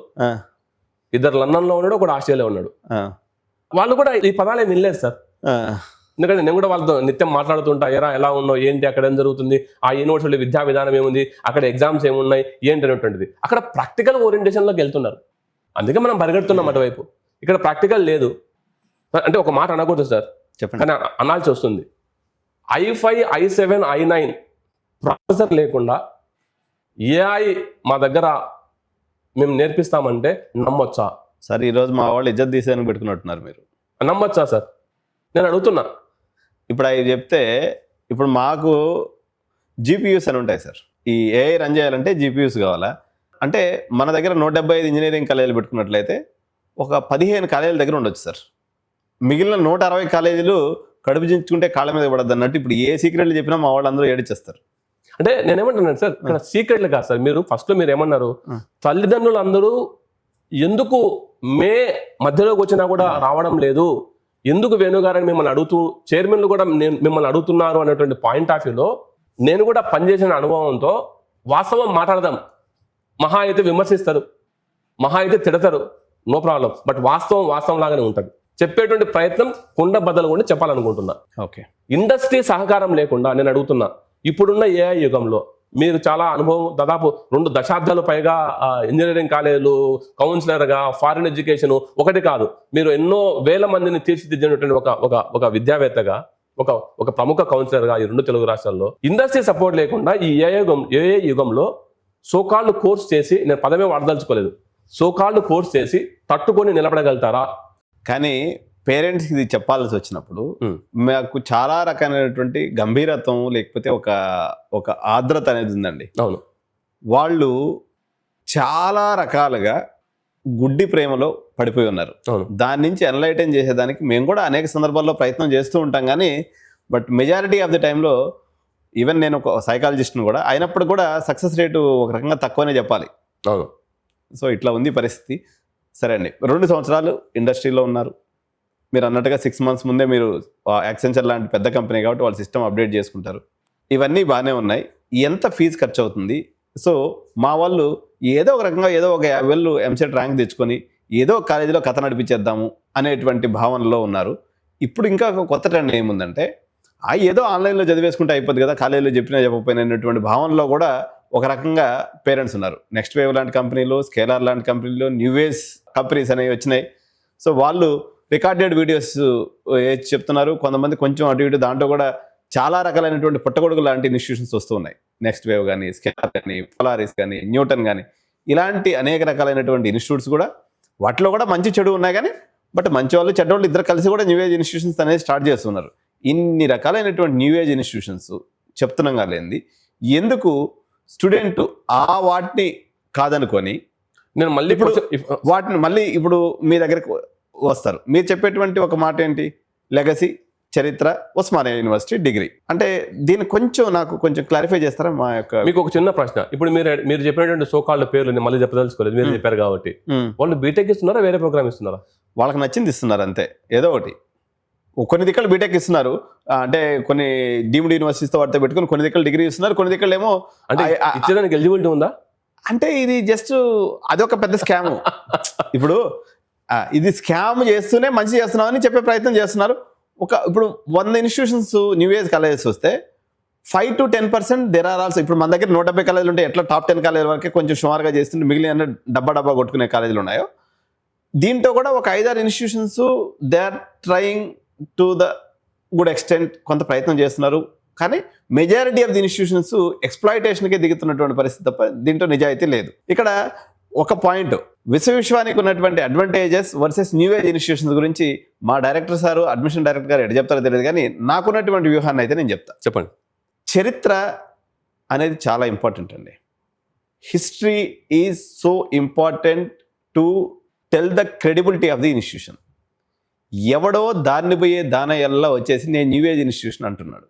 2 లండన్ లో ఉన్నాడు, ఒకడు ఆస్ట్రేలియా ఉన్నాడు. వాళ్ళు కూడా ఈ పదాలు ఏమి వినలేదు సార్, ఎందుకంటే నేను కూడా వాళ్ళతో నిత్యం మాట్లాడుతుంటా, ఎలా ఉన్నావు, ఏంటి, అక్కడ ఏం జరుగుతుంది, ఆ యూనివర్సిటీ విద్యా విధానం ఏముంది, అక్కడ ఎగ్జామ్స్ ఏమున్నాయి, ఏంటి అనేటువంటిది. అక్కడ ప్రాక్టికల్ ఓరియంటేషన్లోకి వెళ్తున్నారు, అందుకే మనం పరిగెడుతున్నాం అటువైపు. ఇక్కడ ప్రాక్టికల్ లేదు అంటే ఒక మాట అనకూడదు సార్, చెప్పండి, కానీ అనాల్సి వస్తుంది. i5, i7, i9 ప్రాసెసర్ లేకుండా ఏఐ మా దగ్గర మేము నేర్పిస్తామంటే నమ్మొచ్చా సార్? ఈరోజు మా వాళ్ళు ఇజ్జత్ తీసేయడానికి పెట్టుకున్నట్టున్నారు, మీరు నమ్మొచ్చా సార్? నేను అడుగుతున్నా. ఇప్పుడు అవి చెప్తే, ఇప్పుడు మాకు జీపీయూస్ అని ఉంటాయి సార్, ఈ ఏఐ రన్ చేయాలంటే జీపీయూస్ కావాలా అంటే మన దగ్గర 175 ఇంజనీరింగ్ కాలేజీలు పెట్టుకున్నట్లయితే ఒక 15 కాలేజీల దగ్గర ఉండొచ్చు సార్. మిగిలిన 160 కాలేజీలు కడుపు చించుకుంటే కాళ్ళ మీద పడద్దు అన్నట్టు ఇప్పుడు ఏ సీక్రెట్లు చెప్పినా మా వాళ్ళందరూ ఏడిచేస్తారు. అంటే నేనేమంటున్నాను సార్, ఇక్కడ సీక్రెట్లు కాదు సార్. మీరు ఫస్ట్ మీరు ఏమన్నారు, తల్లిదండ్రులు అందరూ ఎందుకు మే మధ్యలోకి వచ్చినా కూడా రావడం లేదు, ఎందుకు వేణుగారని మిమ్మల్ని అడుగుతూ చైర్మన్లు కూడా మిమ్మల్ని అడుగుతున్నారు అనేటువంటి పాయింట్ ఆఫ్ వ్యూలో నేను కూడా పనిచేసిన అనుభవంతో వాస్తవం మాట్లాడదాం. మహా అయితే విమర్శిస్తారు, మహా అయితే తిడతారు, నో ప్రాబ్లం. బట్ వాస్తవం లాగానే ఉంటుంది. చెప్పేటువంటి ప్రయత్నం కుండ బద్దలు కూడా చెప్పాలనుకుంటున్నా. ఓకే, ఇండస్ట్రీ సహకారం లేకుండా నేను అడుగుతున్నా, ఇప్పుడున్న ఏఐ యుగంలో మీరు చాలా అనుభవం, దాదాపు 2 దశాబ్దాలు పైగా ఇంజనీరింగ్ కాలేజీలు, కౌన్సిలర్గా, ఫారిన్ ఎడ్యుకేషన్ ఒకటి కాదు, మీరు ఎన్నో వేల మందిని తీర్చిదిద్దినటువంటి ఒక విద్యావేత్తగా, ఒక ప్రముఖ కౌన్సిలర్గా ఈ 2 తెలుగు రాష్ట్రాల్లో ఇండస్ట్రీ సపోర్ట్ లేకుండా ఈ ఏఐ యుగంలో సోకాళ్ళు కోర్స్ చేసి, నేను పదమే వాడదలుచుకోలేదు, సోకాళ్ళు కోర్స్ చేసి తట్టుకొని నిలబడగలుగుతారా? కానీ పేరెంట్స్కి ఇది చెప్పాల్సి వచ్చినప్పుడు మాకు చాలా రకమైనటువంటి గంభీరత్వం లేకపోతే ఒక ఆర్ద్రత అనేది ఉందండి. అవును, వాళ్ళు చాలా రకాలుగా గుడ్డి ప్రేమలో పడిపోయి ఉన్నారు. దాని నుంచి ఎన్లైటన్ చేసేదానికి మేము కూడా అనేక సందర్భాల్లో ప్రయత్నం చేస్తూ ఉంటాం. కానీ బట్ మెజారిటీ ఆఫ్ ది టైంలో ఈవెన్ నేను ఒక సైకాలజిస్ట్ను కూడా అయినప్పుడు కూడా సక్సెస్ రేటు ఒక రకంగా తక్కువనే చెప్పాలి. అవును. సో ఇట్లా ఉంది పరిస్థితి. సరే అండి, 2 సంవత్సరాలు ఇండస్ట్రీలో ఉన్నారు. మీరు అన్నట్టుగా 6 months ముందే మీరు యాక్సెంచర్ లాంటి పెద్ద కంపెనీ కాబట్టి వాళ్ళ సిస్టమ్ అప్డేట్ చేసుకుంటారు. ఇవన్నీ బాగానే ఉన్నాయి. ఎంత ఫీజు ఖర్చు అవుతుంది? సో మా వాళ్ళు ఏదో ఒక రకంగా ఏదో ఒక 50,000 ఎంసెట్ ర్యాంక్ తెచ్చుకొని ఏదో ఒక కాలేజీలో కథ నడిపించేద్దాము అనేటువంటి భావనలో ఉన్నారు. ఇప్పుడు ఇంకా ఒక కొత్త ట్రెండ్ ఏముందంటే ఏదో ఆన్లైన్లో చదివేసుకుంటే అయిపోద్ది కదా, కాలేజీలో చెప్పినా చెప్పకపోయినా అనేటువంటి భావనలో కూడా ఒక రకంగా పేరెంట్స్ ఉన్నారు. నెక్స్ట్ వేవ్ లాంటి కంపెనీలు, స్కేలార్ లాంటి కంపెనీలు, న్యూ వేస్ కంపెనీస్ అనేవి వచ్చినాయి. సో వాళ్ళు రికార్డెడ్ వీడియోస్ చెప్తున్నారు. కొంతమంది కొంచెం అటు ఇటు దాంట్లో కూడా చాలా రకాలైనటువంటి పుట్టగొడుగు లాంటి ఇన్స్టిట్యూషన్స్ వస్తూ ఉన్నాయి. నెక్స్ట్ వేవ్ కానీ, స్కేలార్ కానీ, పోలారిస్ కానీ, న్యూటన్ కానీ, ఇలాంటి అనేక రకాలైనటువంటి ఇన్స్టిట్యూట్స్ కూడా వాటిలో కూడా మంచి చెడు ఉన్నాయి. కానీ బట్ మంచి వాళ్ళు చెడ్డవాళ్ళు ఇద్దరు కలిసి కూడా న్యూ ఏజ్ ఇన్స్టిట్యూషన్స్ అనేది స్టార్ట్ చేస్తున్నారు. ఇన్ని రకాలైనటువంటి న్యూ ఏజ్ ఇన్స్టిట్యూషన్స్ చెప్తున్నాం కాలేంది, ఎందుకు స్టూడెంట్ వాటిని కాదనుకొని నేను మళ్ళీ వాటిని మళ్ళీ ఇప్పుడు మీ దగ్గరికి వస్తారు. మీరు చెప్పేటువంటి ఒక మాట ఏంటి? లెగసీ, చరిత్ర, ఉస్మానియా యూనివర్సిటీ డిగ్రీ అంటే దీన్ని నాకు కొంచెం క్లారిఫై చేస్తారా? మీకు ఒక చిన్న ప్రశ్న. ఇప్పుడు మీరు చెప్పినటువంటి సోకాళ్ళ పేర్లు నేను మళ్ళీ చెప్పదలుచుకోలేదు, మీరు చెప్పారు కాబట్టి. వాళ్ళు బీటెక్ ఇస్తున్నారా, వేరే ప్రోగ్రామ్ ఇస్తున్నారా? వాళ్ళకి నచ్చింది ఇస్తున్నారు అంతే, ఏదో ఒకటి. కొన్ని దిక్కలు బీటెక్ ఇస్తున్నారు, అంటే కొన్ని డీమ్డ్ యూనివర్సిటీతో వాటితో పెట్టుకుని కొన్ని దిక్కలు డిగ్రీ ఇస్తున్నారు, కొన్ని దిక్కలు ఏమో అంటే ఇచ్చేదానికి ఎలిజిబిలిటీ ఉందా? అంటే ఇది జస్ట్ అదొక పెద్ద స్కామ్. ఇప్పుడు ఇది స్కామ్ చేస్తూనే మంచి చేస్తున్నామని చెప్పే ప్రయత్నం చేస్తున్నారు. ఇప్పుడు 100 ఇన్స్టిట్యూషన్స్ న్యూ ఏజ్ కాలేజెస్ వస్తే 5 to 10% దేర్ ఆర్ ఆల్సో. ఇప్పుడు మన దగ్గర 170 కాలేజీలు ఉంటే ఎట్లా టాప్ 10 కాలేజీల వరకే కొంచెం సుమారుగా చేస్తుంటే మిగిలిన డబ్బా కొట్టుకునే కాలేజీలు ఉన్నాయో, దీంట్లో కూడా ఒక 5-6 institutions they are trying to the good extent కొంత ప్రయత్నం చేస్తున్నారు. కానీ మెజారిటీ ఆఫ్ ది ఇన్స్టిట్యూషన్స్ ఎక్స్ప్లాయిటేషన్కే దిగుతున్నటువంటి పరిస్థితి తప్ప దీంట్లో నిజాయితీ లేదు. ఇక్కడ ఒక పాయింట్, విశ్వానికి ఉన్నటువంటి advantages versus new age institutions గురించి మా డైరెక్టర్ సారు, అడ్మిషన్ డైరెక్టర్ గారు ఎటు చెప్తారో తెలియదు, కానీ నాకున్నటువంటి వ్యూహాన్ని అయితే నేను చెప్తాను. చెప్పండి. చరిత్ర అనేది చాలా ఇంపార్టెంట్ అండి. History is so important to tell the credibility of the institution. ఎవడో దాన్ని పోయే దానయ్యల్లా వచ్చేసి నేను న్యూ ఏజ్ ఇన్స్టిట్యూషన్ అంటున్నాడు.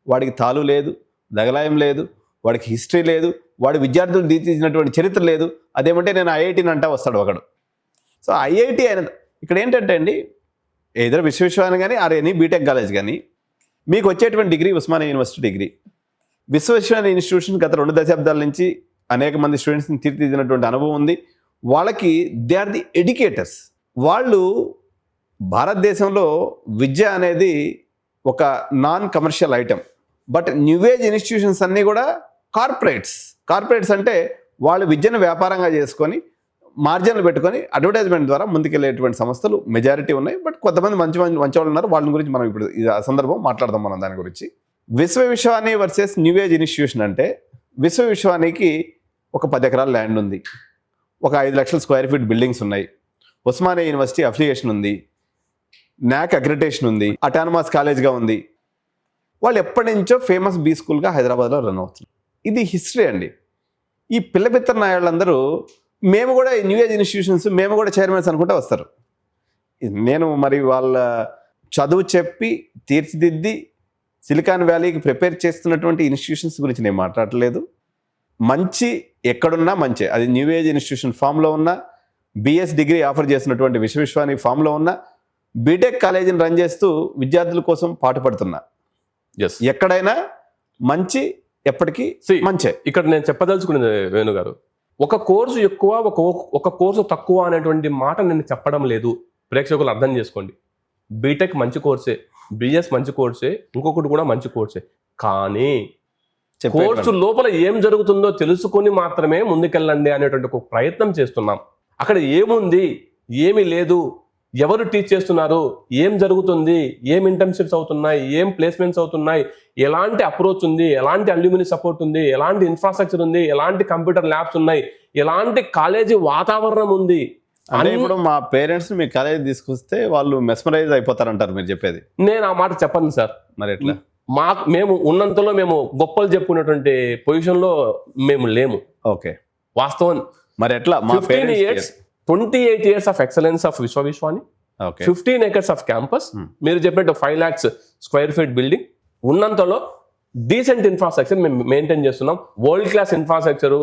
వాడికి తాలు లేదు, దగలాయం లేదు, వాడికి హిస్టరీ లేదు, వాడి విద్యార్థులు తీర్చినటువంటి చరిత్ర లేదు. అదేమంటే నేను ఐఐటీని అంటా వస్తాడు ఒకడు. సో ఐఐటి అనేది ఇక్కడ ఏంటంటే అండి, ఏదో విశ్వవిద్యాలయం కానీ ఎనీ బీటెక్ కాలేజ్ కానీ మీకు వచ్చేటువంటి డిగ్రీ ఉస్మానియా యూనివర్సిటీ డిగ్రీ. విశ్వవిద్యాలయ ఇన్స్టిట్యూషన్ గత 2 దశాబ్దాల నుంచి అనేక మంది స్టూడెంట్స్ని తీర్చిదిద్దినటువంటి అనుభవం ఉంది. వాళ్ళకి దే ఆర్ ది ఎడ్యుకేటర్స్. వాళ్ళు భారతదేశంలో విద్య అనేది ఒక non commercial item. But new age institutions అన్నీ కూడా కార్పొరేట్స్ అంటే వాళ్ళు విద్యను వ్యాపారంగా చేసుకొని మార్జిన్లు పెట్టుకొని అడ్వర్టైజ్మెంట్ ద్వారా ముందుకెళ్ళేటువంటి సంస్థలు మెజారిటీ ఉన్నాయి. బట్ కొంతమంది మంచి వాళ్ళు ఉన్నారు. వాళ్ళ గురించి మనం ఇప్పుడు ఈ సందర్భం మాట్లాడదాం మనం దాని గురించి. విశ్వవిద్యాలయం వర్సెస్ న్యూ ఏజ్ ఇన్స్టిట్యూషన్ అంటే విశ్వవిద్యాలయానికి ఒక 10 ఎకరాల ల్యాండ్ ఉంది, ఒక 5 లక్షల స్క్వేర్ ఫీట్ బిల్డింగ్స్ ఉన్నాయి, ఉస్మానియా యూనివర్సిటీ అఫిలియేషన్ ఉంది, నాక్ అక్రిడిటేషన్ ఉంది, అటానమస్ కాలేజ్గా ఉంది. వాళ్ళు ఎప్పటి నుంచో ఫేమస్ బీ స్కూల్గా హైదరాబాద్లో రన్ అవుతుంది. ఇది హిస్టరీ అండి. ఈ పిల్లబిత్తర నాయాళ్ళందరూ మేము కూడా న్యూ ఏజ్ ఇన్స్టిట్యూషన్స్, మేము కూడా చైర్మన్స్ అనుకుంటే వస్తారు. నేను మరి వాళ్ళ చదువు చెప్పి తీర్చిదిద్ది సిలికాన్ వ్యాలీకి ప్రిపేర్ చేస్తున్నటువంటి ఇన్స్టిట్యూషన్స్ గురించి నేను మాట్లాడలేదు. మంచి ఎక్కడున్నా మంచి, అది న్యూ ఏజ్ ఇన్స్టిట్యూషన్ ఫామ్లో ఉన్న, బిఎస్ డిగ్రీ ఆఫర్ చేసినటువంటి విశ్వవిద్యాలయం ఫామ్లో ఉన్న, బీటెక్ కాలేజీని రన్ చేస్తూ విద్యార్థుల కోసం పాటుపడుతున్నా. ఎస్, ఎక్కడైనా మంచి ఎప్పటికీ మంచే. ఇక్కడ నేను చెప్పదలుచుకునేది వేణు గారు, ఒక కోర్సు ఎక్కువ ఒక కోర్సు తక్కువ అనేటువంటి మాట నేను చెప్పడం లేదు. ప్రేక్షకులు అర్థం చేసుకోండి. బీటెక్ మంచి కోర్సే, బిఎస్ మంచి కోర్సే, ఇంకొకటి కూడా మంచి కోర్సే. కానీ కోర్సు లోపల ఏం జరుగుతుందో తెలుసుకొని మాత్రమే ముందుకెళ్ళండి అనేటువంటి ఒక ప్రయత్నం చేస్తున్నాం. అక్కడ ఏముంది, ఏమి లేదు, ఎవరు టీచ్ చేస్తున్నారు, ఏం జరుగుతుంది, ఏం ఇంటర్న్షిప్స్ అవుతున్నాయి, ఏం ప్లేస్మెంట్స్ అవుతున్నాయి, ఎలాంటి అప్రోచ్ ఉంది, ఎలాంటి అల్యూమిని సపోర్ట్ ఉంది, ఎలాంటి ఇన్ఫ్రాస్ట్రక్చర్ ఉంది, ఎలాంటి కంప్యూటర్ ల్యాబ్స్ ఉన్నాయి, ఎలాంటి కాలేజీ వాతావరణం ఉంది. అంటే ఇప్పుడు మా పేరెంట్స్ మీ కాలేజీ తీసుకొస్తే వాళ్ళు మెస్మరైజ్ అయిపోతారంటారు మీరు చెప్పేది. నేను ఆ మాట చెప్పను సార్. మరి ఎట్లా? మేము ఉన్నంతలో మేము గొప్పలు చెప్పుకునేటువంటి పొజిషన్ లో మేము లేము. ఓకే, వాస్తవం. మరి ఎట్లా? మా 28 years of excellence of Vishwavishwani, 15 acres of campus, మీరు చెప్పినట్టు 5 lakhs square feet బిల్డింగ్, ఉన్నంతలో డీసెంట్ ఇన్ఫ్రాస్ట్రక్చర్ మేము మెయింటైన్ చేస్తున్నాం. వరల్డ్ క్లాస్ ఇన్ఫ్రాస్ట్రక్చర్,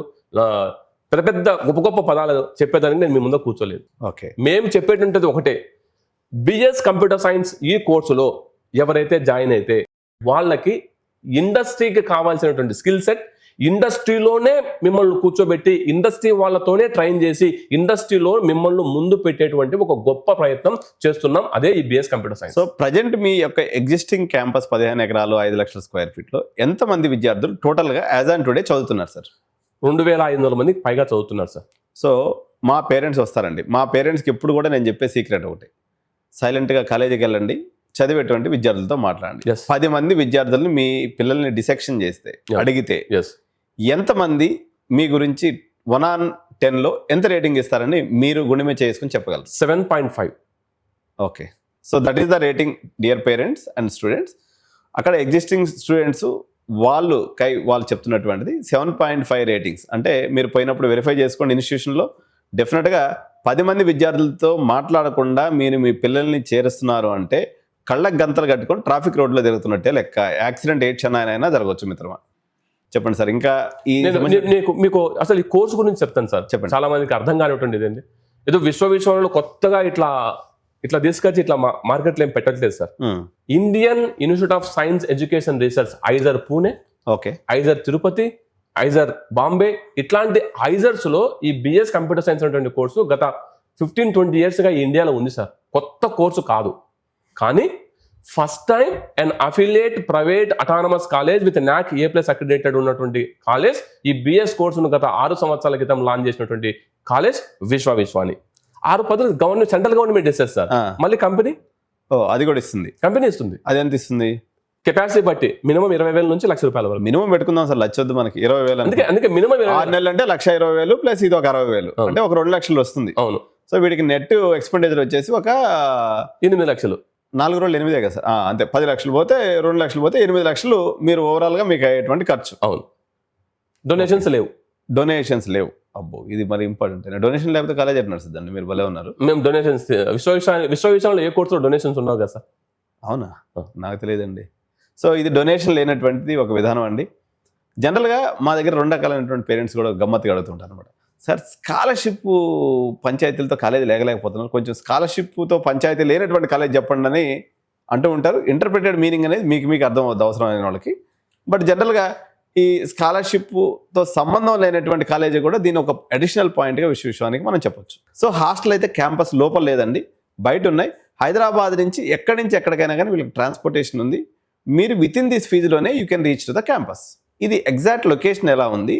పెద్ద పెద్ద గొప్ప గొప్ప పదాలు చెప్పేదానికి నేను మీ ముందు కూర్చోలేదు. ఓకే, మేము చెప్పేటంటది ఒకటే, బిఎస్ కంప్యూటర్ సైన్స్ ఈ కోర్సులో ఎవరైతే జాయిన్ అయితే వాళ్ళకి ఇండస్ట్రీకి కావాల్సినటువంటి స్కిల్ సెట్, ఇండస్ట్రీలోనే మిమ్మల్ని కూర్చోబెట్టి ఇండస్ట్రీ వాళ్ళతోనే ట్రైన్ చేసి ఇండస్ట్రీలో మిమ్మల్ని ముందు పెట్టేటువంటి ఒక గొప్ప ప్రయత్నం చేస్తున్నాం. అదే ఈ BS computer science. So present మీ యొక్క ఎగ్జిస్టింగ్ క్యాంపస్ 15 ఎకరాలు 5 లక్షల స్క్వేర్ ఫీట్ లో ఎంతమంది విద్యార్థులు టోటల్ గా యాజ్ ఆన్ టుడే చదువుతున్నారు సార్? 2500 మందికి పైగా చదువుతున్నారు సార్. సో మా పేరెంట్స్ వస్తారండి. మా పేరెంట్స్కి ఎప్పుడు కూడా నేను చెప్పే సీక్రెట్ ఒకటి, సైలెంట్గా కాలేజీకి వెళ్ళండి, చదివేటువంటి విద్యార్థులతో మాట్లాడండి. 10 మంది విద్యార్థులను మీ పిల్లల్ని డిసెక్షన్ చేస్తే అడిగితే ఎంతమంది మీ గురించి 1 on 10లో ఎంత రేటింగ్ ఇస్తారని మీరు గుణమే చేసుకుని చెప్పగలరు? 7.5. Okay, so that is the rating dear parents and students. అక్కడ ఎగ్జిస్టింగ్ స్టూడెంట్స్ వాళ్ళు చెప్తున్నటువంటిది 7.5 రేటింగ్స్. అంటే మీరు పోయినప్పుడు వెరిఫై చేసుకోండి ఇన్స్టిట్యూషన్లో. డెఫినెట్గా 10 మంది విద్యార్థులతో మాట్లాడకుండా మీరు మీ పిల్లల్ని చేరుస్తున్నారు అంటే కళ్ళకు గంతలు కట్టుకొని ట్రాఫిక్ రోడ్లో తిరుగుతున్నట్టే లెక్క. యాక్సిడెంట్ ఏ క్షణానైనా జరగవచ్చు మిత్రమా. చెప్పండి సార్. ఇంకా మీకు అసలు ఈ కోర్సు గురించి చెప్తాను సార్. చెప్పండి. చాలా మందికి అర్థం కానిటువంటిది ఏంటి, ఏదో విశ్వవిద్యాలయంలో కొత్తగా ఇట్లా తీసుకొచ్చి ఇట్లా మార్కెట్లో ఏం పెట్టట్లేదు sir. Indian institute of science education research, IISER Pune, okay, IISER Tirupati, IISER Bombay, ఇట్లాంటి ఐజర్స్ లో ఈ బిఎస్ కంప్యూటర్ సైన్స్ అనేటువంటి కోర్సు గత 15-20 years గా ఇండియాలో ఉంది సార్. కొత్త కోర్సు కాదు, కానీ first time and affiliate private autonomous college with NAC A+ accredited ఉన్నటువంటి కాలేజ్ ఈ బిఎస్ కోర్సును గత 6 సంవత్సరాల క్రితం లాంచ్ చేసినటువంటి కాలేజ్ విశ్వవిశ్వాని. 6 పదులు గవర్నమెంట్, సెంట్రల్ గవర్నమెంట్ ఇస్తారు సార్. మళ్ళీ కంపెనీ అది కూడా ఇస్తుంది, కంపెనీ ఇస్తుంది. అది ఎంత ఇస్తుంది? కెపాసిటీ బట్టి మినిమం 20,000 నుంచి ₹1,00,000 వరకు మినిమం పెట్టుకుందాం సార్. లచ్చొద్దు మనకి 20,000. అందుకే మినిమం 6 నెలలు అంటే 1,20,000 ప్లస్ ఇది ఒక 60,000 అంటే ఒక 2 లక్షలు వస్తుంది. అవును. సో వీడికి నెట్ ఎక్స్పెండిచర్ వచ్చేసి ఒక 8 లక్షలు. 4 రోజులు 8 కదా సార్. అంతే, 10 లక్షలు పోతే 2 లక్షలు పోతే 8 లక్షలు మీరు ఓవరాల్గా మీకు అయ్యేటువంటి ఖర్చు. అవును. డొనేషన్స్ లేవు. అబ్బో, ఇది మరి ఇంపార్టెంట్. డొనేషన్ లేకపోతే కాలేజ్ ఎట్లా నడుస్తుందండి? మీరు భలే ఉన్నారు. మేము డొనేషన్స్ విశ్వవిద్యాలయంలో ఏ కోర్సులో డొనేషన్స్ ఉన్నావు కదా సార్? అవునా, నాకు తెలియదండి. సో ఇది డొనేషన్ లేనటువంటిది ఒక విధానం అండి. జనరల్గా మా దగ్గర 2 రకాలైనటువంటి పేరెంట్స్ కూడా గమ్మత్తుగా అడుగుతుంటారు అనమాట. సార్, స్కాలర్షిప్ పంచాయతీలతో కాలేజీ లేకపోతున్నారు, కొంచెం స్కాలర్షిప్తో పంచాయతీ లేనటువంటి కాలేజ్ చెప్పండి అని అంటూ ఉంటారు. ఇంటర్ప్రిటెడ్ మీనింగ్ అనేది మీకు అర్థం అవుతుంది అవసరమైన వాళ్ళకి. బట్ జనరల్గా ఈ స్కాలర్షిప్తో సంబంధం లేనటువంటి కాలేజీ కూడా దీని ఒక అడిషనల్ పాయింట్గా విశ్వానికి మనం చెప్పొచ్చు. సో హాస్టల్ అయితే క్యాంపస్ లోపల లేదండి, బయట ఉన్నాయి. హైదరాబాద్ నుంచి ఎక్కడికైనా కానీ వీళ్ళకి ట్రాన్స్పోర్టేషన్ ఉంది. మీరు విత్ ఇన్ దిస్ ఫీజులోనే you can reach to the campus. ఇది ఎగ్జాక్ట్ లొకేషన్ ఎలా ఉంది,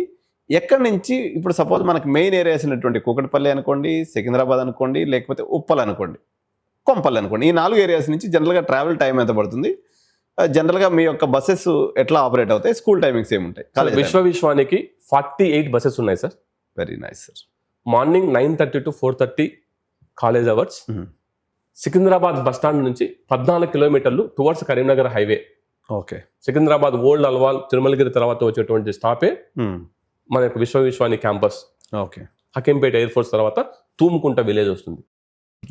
ఎక్కడి నుంచి, ఇప్పుడు సపోజ్ మనకు మెయిన్ ఏరియాస్ ఉన్నటువంటి కూకట్పల్లి అనుకోండి, సికింద్రాబాద్ అనుకోండి, లేకపోతే ఉప్పల్ అనుకోండి, కొంపల్లి అనుకోండి, ఈ 4 ఏరియాస్ నుంచి జనరల్గా ట్రావెల్ టైం ఎంత పడుతుంది? జనరల్గా మీ యొక్క బస్సెస్ ఎట్లా ఆపరేట్ అవుతాయి? స్కూల్ టైమింగ్స్ ఏముంటాయి? విశ్వవిశ్వానికి 48 బస్సెస్ ఉన్నాయి sir. Very nice sir. Morning 9:30 to 4:30 college hours. Secunderabad bus stand నుంచి 14 కిలోమీటర్లు towards Karimnagar highway. Okay. Secunderabad old Alwal Tirumalagiri తర్వాత వచ్చేటువంటి స్టాపే మన యొక్క Vishwavishwani campus. Okay. Hakimpet air force తర్వాత తూముకుంట విలేజ్ వస్తుంది.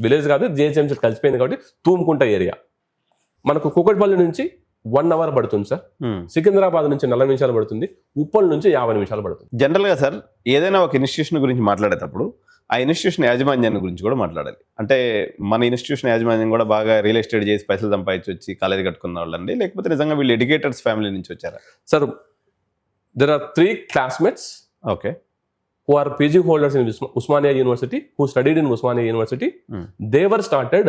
విలేజ్ కాదు, జిహెచ్ఎంసీ కలిసిపోయింది కాబట్టి తూముకుంట ఏరియా. మనకు కూకట్పల్లి నుంచి 1 hour పడుతుంది సార్. సికింద్రాబాద్ నుంచి 40 నిమిషాలు పడుతుంది. ఉప్పల్ నుంచి 50 నిమిషాలు పడుతుంది. జనరల్గా సార్, ఏదైనా ఒక ఇన్స్టిట్యూషన్ గురించి మాట్లాడేటప్పుడు ఆ ఇన్స్టిట్యూషన్ యాజమాన్యాన్ని గురించి కూడా మాట్లాడాలి. అంటే మన ఇన్స్టిట్యూషన్ యాజమాన్యం కూడా బాగా రియల్ ఎస్టేట్ చేసి పైసలు సంపాదించి వచ్చి కాలేజీ కట్టుకున్న వాళ్ళండి, లేకపోతే నిజంగా వీళ్ళు ఎడ్యుకేటర్స్ ఫ్యామిలీ నుంచి వచ్చారా? Sir, there are 3 classmates okay. who are PG holders in Usmania University, who studied in Usmania University. They were started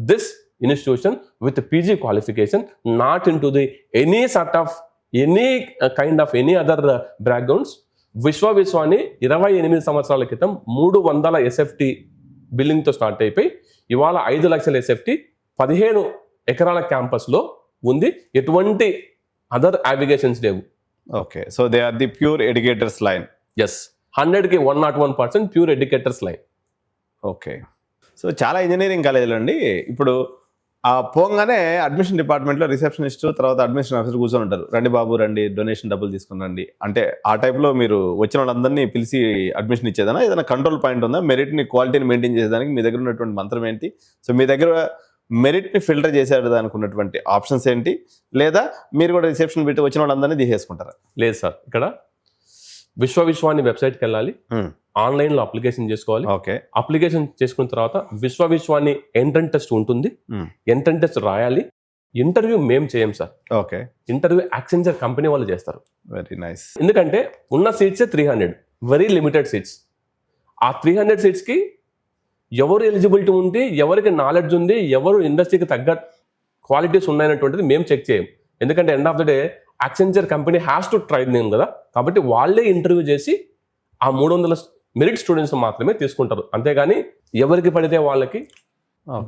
this institution with a PG qualification, not into the any sort of any kind of any other backgrounds. Vishwani 28 సంవత్సరాల క్రితం 300 SFT బిల్డింగ్తో start అయిపోయి ఇవాళ 5 లక్షల SFT 15 ఎకరాల క్యాంపస్లో ఉంది. ఎటువంటి other అవిగేషన్స్ లేవు. Okay. So they are the pure educators line. Yes, 100కి 101% pure educators line. Okay. So చాలా ఇంజనీరింగ్ కాలేజీలు అండి ఇప్పుడు ఆ పోగానే అడ్మిషన్ డిపార్ట్మెంట్లో రిసెప్షనిస్ట్ తర్వాత అడ్మిషన్ ఆఫీసర్ కూర్చొని ఉంటారు. రండి బాబు రండి, డొనేషన్ డబ్బులు తీసుకుని రండి అంటే ఆ టైప్లో మీరు వచ్చిన వాళ్ళందరినీ పిలిచి అడ్మిషన్ ఇచ్చేదనా? ఏదైనా కంట్రోల్ పాయింట్ ఉందా? మెరిట్ని క్వాలిటీని మెయింటైన్ చేసేదానికి మీ దగ్గర ఉన్నటువంటి మంత్రం ఏంటి? సో మీ దగ్గర మెరిట్ని ఫిల్టర్ చేసేదానికి ఉన్నటువంటి ఆప్షన్స్ ఏంటి? లేదా మీరు కూడా రిసెప్షన్ పెట్టి వచ్చిన వాళ్ళందరినీ తీసేసుకుంటారా? లేదు సార్, ఇక్కడ విశ్వాని వెబ్సైట్కి వెళ్ళాలి, ఆన్లైన్లో అప్లికేషన్ చేసుకోవాలి. ఓకే. అప్లికేషన్ చేసుకున్న తర్వాత విశ్వాని ఎంట్రన్ టెస్ట్ ఉంటుంది, ఎంట్రన్ టెస్ట్ రాయాలి. ఇంటర్వ్యూ మేము చేయం sir. Okay. Interview Accenture company వాళ్ళు చేస్తారు. Very nice. ఎందుకంటే ఉన్న సీట్సే 300, వెరీ లిమిటెడ్ సీట్స్. ఆ 300 సీట్స్కి ఎవరు ఎలిజిబిలిటీ ఉంది, ఎవరికి నాలెడ్జ్ ఉంది, ఎవరు ఇండస్ట్రీకి తగ్గ క్వాలిటీస్ ఉన్నాయనేటువంటిది మేము చెక్ చేయం. ఎందుకంటే end of the day Accenture company has to try name కదా, కాబట్టి వాళ్ళే ఇంటర్వ్యూ చేసి ఆ 300 మెరిట్ స్టూడెంట్స్ మాత్రమే తీసుకుంటారు. అంతేగాని ఎవరికి పడితే వాళ్ళకి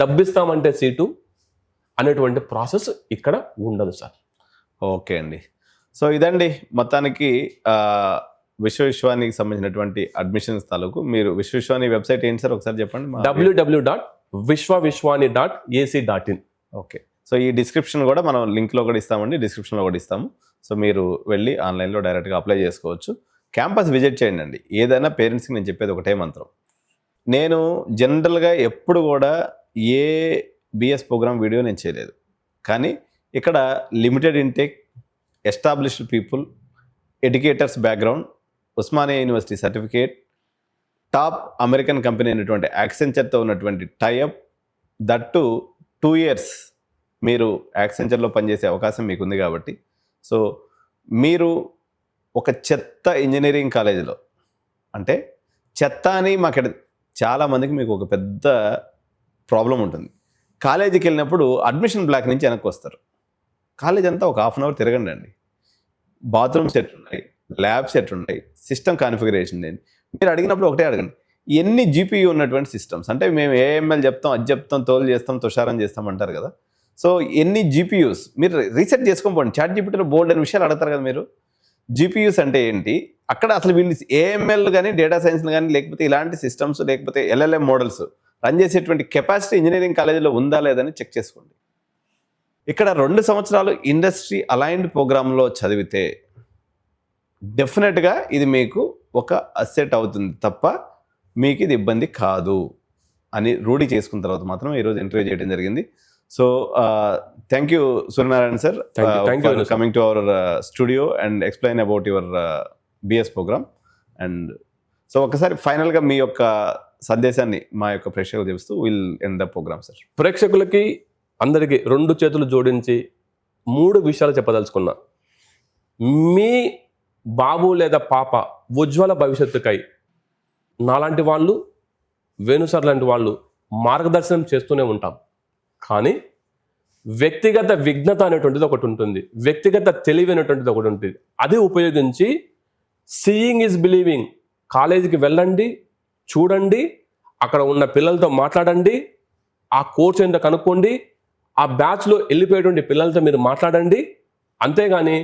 డబ్బిస్తామంటే సీటు అనేటువంటి ప్రాసెస్ ఇక్కడ ఉండదు సార్. ఓకే అండి. సో ఇదండి మొత్తానికి విశ్వానికి సంబంధించినటువంటి అడ్మిషన్స్ తాలూకు. మీరు విశ్వాని వెబ్సైట్ ఏంటి సార్ ఒకసారి చెప్పండి. www.vishwavishwani.ac.in. ఓకే. సో ఈ డిస్క్రిప్షన్ కూడా మనం లింక్లో కూడా ఇస్తామండి, డిస్క్రిప్షన్లో కూడా ఇస్తాము. సో మీరు వెళ్ళి ఆన్లైన్లో డైరెక్ట్గా అప్లై చేసుకోవచ్చు. క్యాంపస్ విజిట్ చేయండి అండి. ఏదైనా పేరెంట్స్కి నేను చెప్పేది ఒకటే మంత్రం. నేను జనరల్గా ఎప్పుడు కూడా ఏ బిఎస్ ప్రోగ్రామ్ వీడియో నేను చేయలేదు, కానీ ఇక్కడ limited intake, established people, educators background, Osmania university certificate, top American company అయినటువంటి యాక్సెంచర్తో ఉన్నటువంటి టైఅప్, దట్టు 2 years మీరు యాక్సెంచర్లో పనిచేసే అవకాశం మీకు ఉంది. కాబట్టి సో మీరు ఒక చెత్త ఇంజనీరింగ్ కాలేజీలో, అంటే చెత్త అని మాకు చాలామందికి మీకు ఒక పెద్ద ప్రాబ్లం ఉంటుంది. కాలేజీకి వెళ్ళినప్పుడు అడ్మిషన్ బ్లాక్ నుంచి వెనక్కి వస్తారు. కాలేజ్ అంతా ఒక 1/2 hour తిరగండి అండి. బాత్రూమ్ సెట్ ఉన్నాయి, ల్యాబ్ సెట్ ఉన్నాయి, సిస్టమ్ కాన్ఫిగరేషన్ ఏంటి మీరు అడిగినప్పుడు ఒకటే అడగండి. ఎన్ని జీపీయూ ఉన్నటువంటి సిస్టమ్స్, అంటే మేము ఏఎంఎల్ చెప్తాం, అది చెప్తాం, తోలు చేస్తాం, తుషారం చేస్తాం అంటారు కదా. సో ఎన్ని జీపీయూస్ మీరు రీసెర్చ్ చేసుకొని పోండి. చాట్ జీపీటీలో బోల్డ్ అని విషయాలు అడుగుతారు కదా మీరు. జీపీయూస్ అంటే ఏంటి, అక్కడ అసలు వీళ్ళు ఏఎంఎల్ కానీ డేటా సైన్స్ కానీ లేకపోతే ఇలాంటి సిస్టమ్స్ లేకపోతే ఎల్ఎల్ఎం మోడల్స్ రన్ చేసేటువంటి కెపాసిటీ ఇంజనీరింగ్ కాలేజీలో ఉందా లేదని చెక్ చేసుకోండి. ఇక్కడ 2 సంవత్సరాలు ఇండస్ట్రీ అలైన్డ్ ప్రోగ్రాంలో చదివితే డెఫినెట్గా ఇది మీకు ఒక అసెట్ అవుతుంది తప్ప మీకు ఇది ఇబ్బంది కాదు అని రూఢి చేసుకున్న తర్వాత మాత్రం ఈరోజు ఇంటర్వ్యూ చేయడం జరిగింది. So thank you Suryanarayana sir for coming to our studio and explain about your BS program. And so ఒకసారి ఫైనల్గా మీ యొక్క సందేశాన్ని మా యొక్క ప్రేక్షకులకు తెలుస్తూ will end the program sir. ప్రేక్షకులకి అందరికీ 2 చేతులు జోడించి 3 విషయాలు చెప్పదలుచుకున్నా. మీ బాబు లేదా పాప ఉజ్వల భవిష్యత్తుకై నాలాంటి వాళ్ళు, వేణుసార్ లాంటి వాళ్ళు మార్గదర్శనం చేస్తూనే ఉంటాం. కానీ వ్యక్తిగత విఘ్నత అనేటువంటిది ఒకటి ఉంటుంది, వ్యక్తిగత తెలివి అనేటువంటిది ఒకటి ఉంటుంది. అది ఉపయోగించి సీయింగ్ ఈజ్ బిలీవింగ్. కాలేజీకి వెళ్ళండి, చూడండి, అక్కడ ఉన్న పిల్లలతో మాట్లాడండి, ఆ కోర్స్ ఏంటో కనుక్కోండి, ఆ బ్యాచ్లో వెళ్ళిపోయేటువంటి పిల్లలతో మీరు మాట్లాడండి. అంతేగాని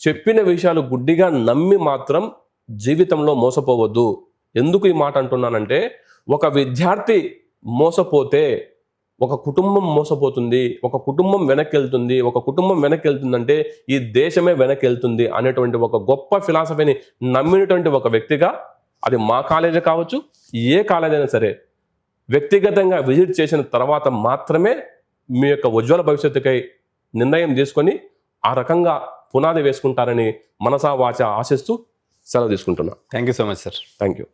చెప్పిన విషయాలు గుడ్డిగా నమ్మి మాత్రం జీవితంలో మోసపోవద్దు. ఎందుకు ఈ మాట అంటున్నానంటే, ఒక విద్యార్థి మోసపోతే ఒక కుటుంబం మోసపోతుంది, ఒక కుటుంబం వెనక్కి వెళ్తుంది, ఒక కుటుంబం వెనక్కి వెళ్తుందంటే ఈ దేశమే వెనక్కి వెళ్తుంది అనేటువంటి ఒక గొప్ప ఫిలాసఫీని నమ్మినటువంటి ఒక వ్యక్తిగా, అది మా కాలేజీ కావచ్చు, ఏ కాలేజ్ అయినా సరే, వ్యక్తిగతంగా విజిట్ చేసిన తర్వాత మాత్రమే మీ యొక్క ఉజ్వల భవిష్యత్తుకై నిర్ణయం తీసుకొని ఆ రకంగా పునాది వేసుకుంటారని మనసా వాచ ఆశిస్తూ సెలవు తీసుకుంటున్నా. Thank you so much sir. Thank you.